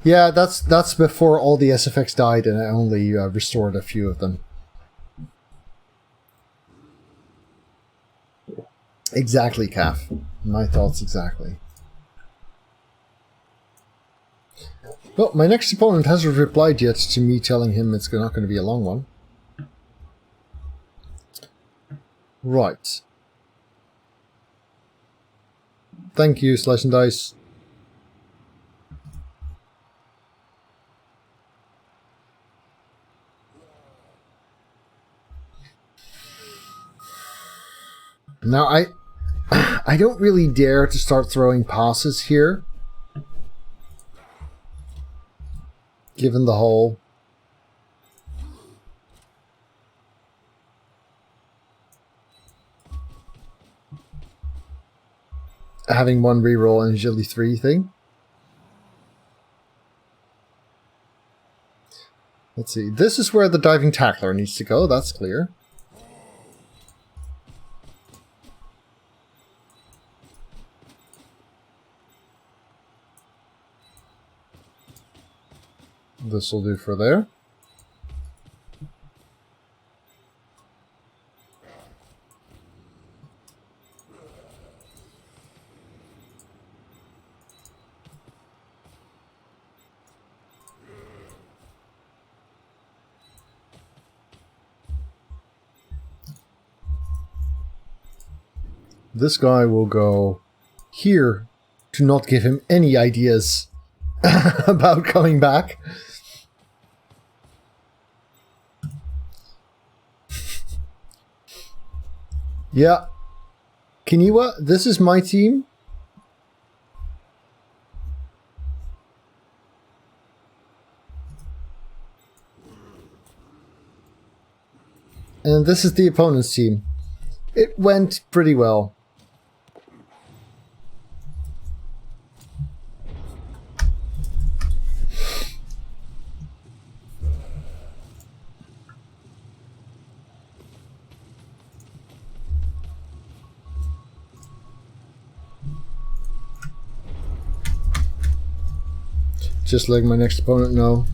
Yeah, that's before all the SFX died and I only restored a few of them. Exactly, Calf. My thoughts exactly. Well, my next opponent hasn't replied yet to me telling him it's not going to be a long one. Right. Thank you, Slice and Dice. Now, I don't really dare to start throwing passes here, given the whole having one reroll and usually 3 thing. Let's see. This is where the diving tackler needs to go. That's clear. This will do for there. This guy will go here to not give him any ideas about coming back. Yeah. Kiniwa, this is my team. And this is the opponent's team. It went pretty well. Just like my next opponent, no.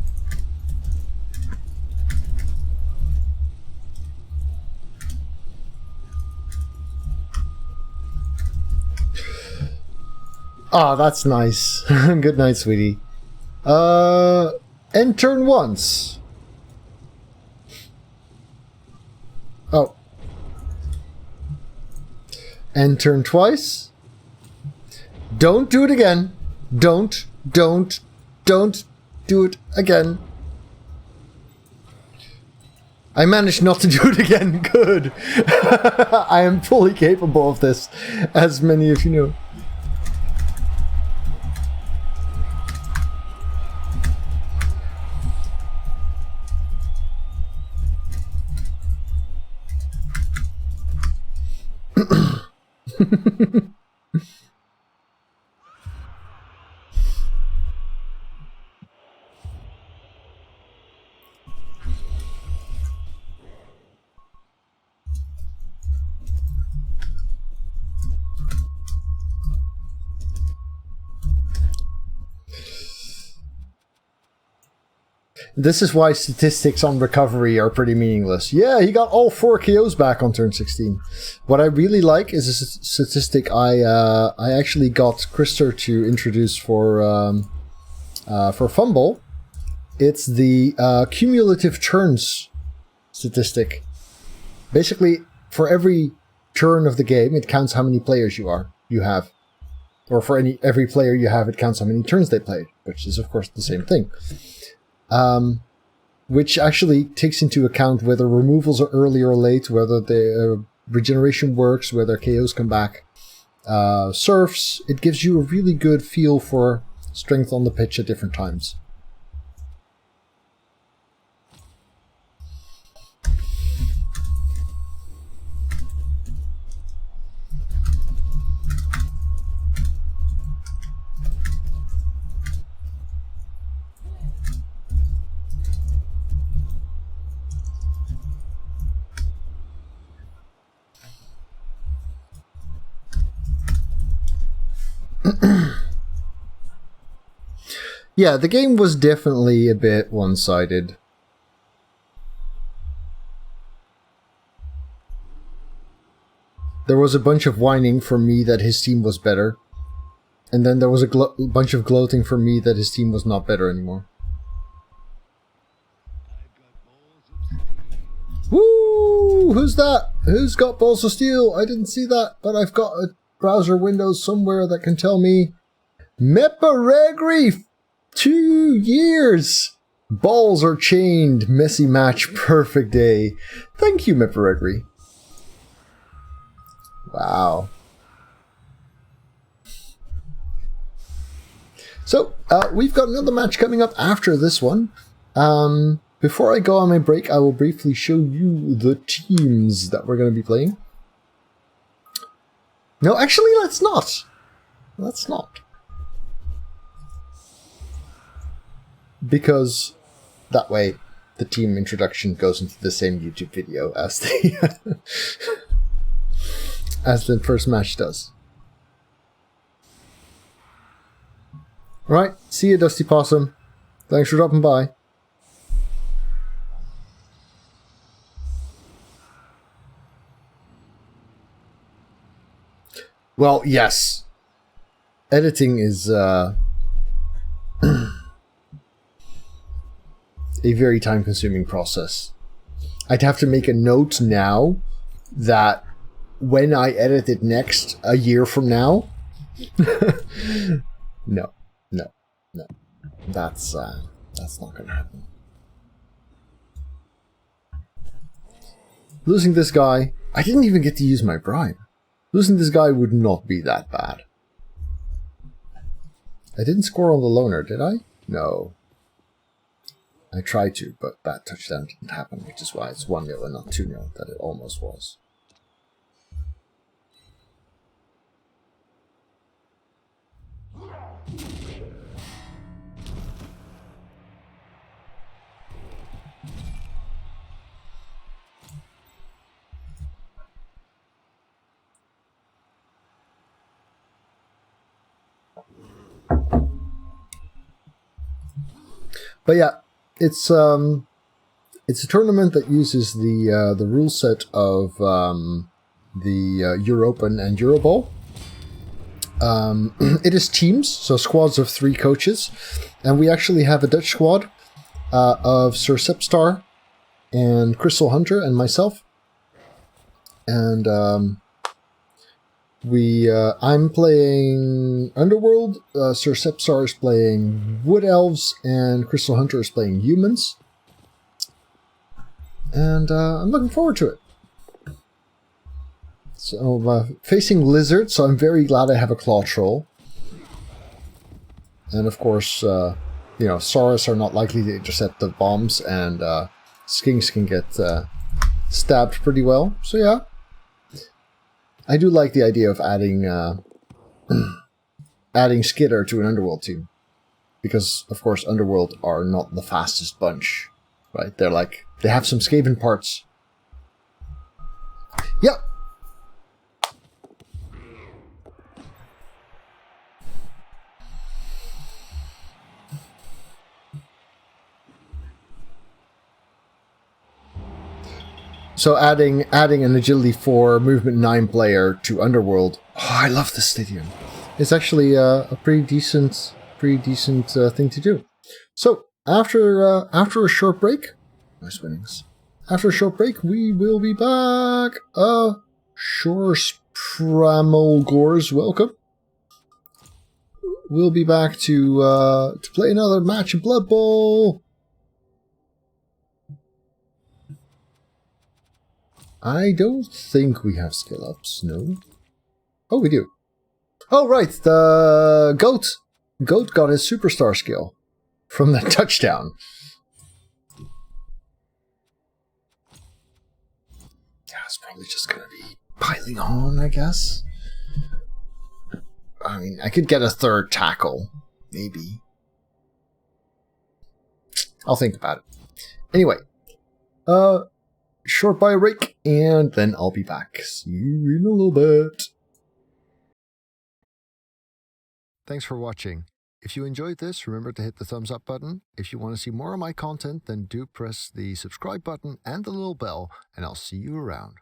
Ah, that's nice. Good night, sweetie. End turn once. Oh. End turn twice. Don't do it again. Don't do it again. I managed not to do it again. Good. I am fully capable of this, as many of you know. This is why statistics on recovery are pretty meaningless. Yeah, he got all 4 KOs back on turn 16. What I really like is a statistic I actually got Krister to introduce for Fumble. It's the cumulative turns statistic. Basically, for every turn of the game, it counts how many players you have. Or for every player you have, it counts how many turns they played, which is, of course, the same thing. Which actually takes into account whether removals are early or late, whether the regeneration works, whether KOs come back. Surfs, it gives you a really good feel for strength on the pitch at different times. Yeah, the game was definitely a bit one-sided. There was a bunch of whining from me that his team was better. And then there was a bunch of gloating from me that his team was not better anymore. Woo! Who's that? Who's got balls of steel? I didn't see that, but I've got a browser window somewhere that can tell me Meparegri, 2 years. Balls are chained. Messy match. Perfect day. Thank you, Meparegri. Wow. So, we've got another match coming up after this one. Before I go on my break, I will briefly show you the teams that we're going to be playing. No, actually, let's not. Let's not. Because that way, the team introduction goes into the same YouTube video as the as the first match does. Alright, see you, Dusty Possum. Thanks for dropping by. Well, yes. Editing is a very time-consuming process. I'd have to make a note now that when I edit it next, a year from now... No. That's not gonna happen. Losing this guy... I didn't even get to use my bribe. Losing this guy would not be that bad. I didn't score on the loner, did I? No. I tried to, but that touchdown didn't happen, which is why it's 1-0 and not 2-0, that it almost was. But yeah, it's a tournament that uses the rule set of the European and Eurobowl. It is teams, so squads of 3 coaches, and we actually have a Dutch squad of Sir Sepstar and Crystal Hunter and myself, and I'm playing Underworld, Sir Sepstar is playing Wood Elves, and Crystal Hunter is playing Humans. And I'm looking forward to it. So, facing Lizard, so I'm very glad I have a Claw Troll. And of course, Saurus are not likely to intercept the bombs, and Skinks can get stabbed pretty well. So yeah. I do like the idea of adding adding Skitter to an Underworld team. Because, of course, Underworld are not the fastest bunch. Right? They have some Skaven parts. Yep. So adding an Agility 4, Movement 9 player to Underworld. Oh, I love this stadium. It's actually a pretty decent thing to do. So after a short break, nice winnings. After a short break, we will be back. Shores Pramolgors, welcome. We'll be back to play another match of Blood Bowl. I don't think we have skill ups, no. Oh, we do. Oh, right, the Goat. Goat got his superstar skill from that touchdown. Yeah, it's probably just going to be piling on, I guess. I mean, I could get a 3rd tackle, maybe. I'll think about it. Anyway, short bio break, and then I'll be back. See you in a little bit. Thanks for watching. If you enjoyed this, remember to hit the thumbs up button. If you want to see more of my content, then do press the subscribe button and the little bell, and I'll see you around.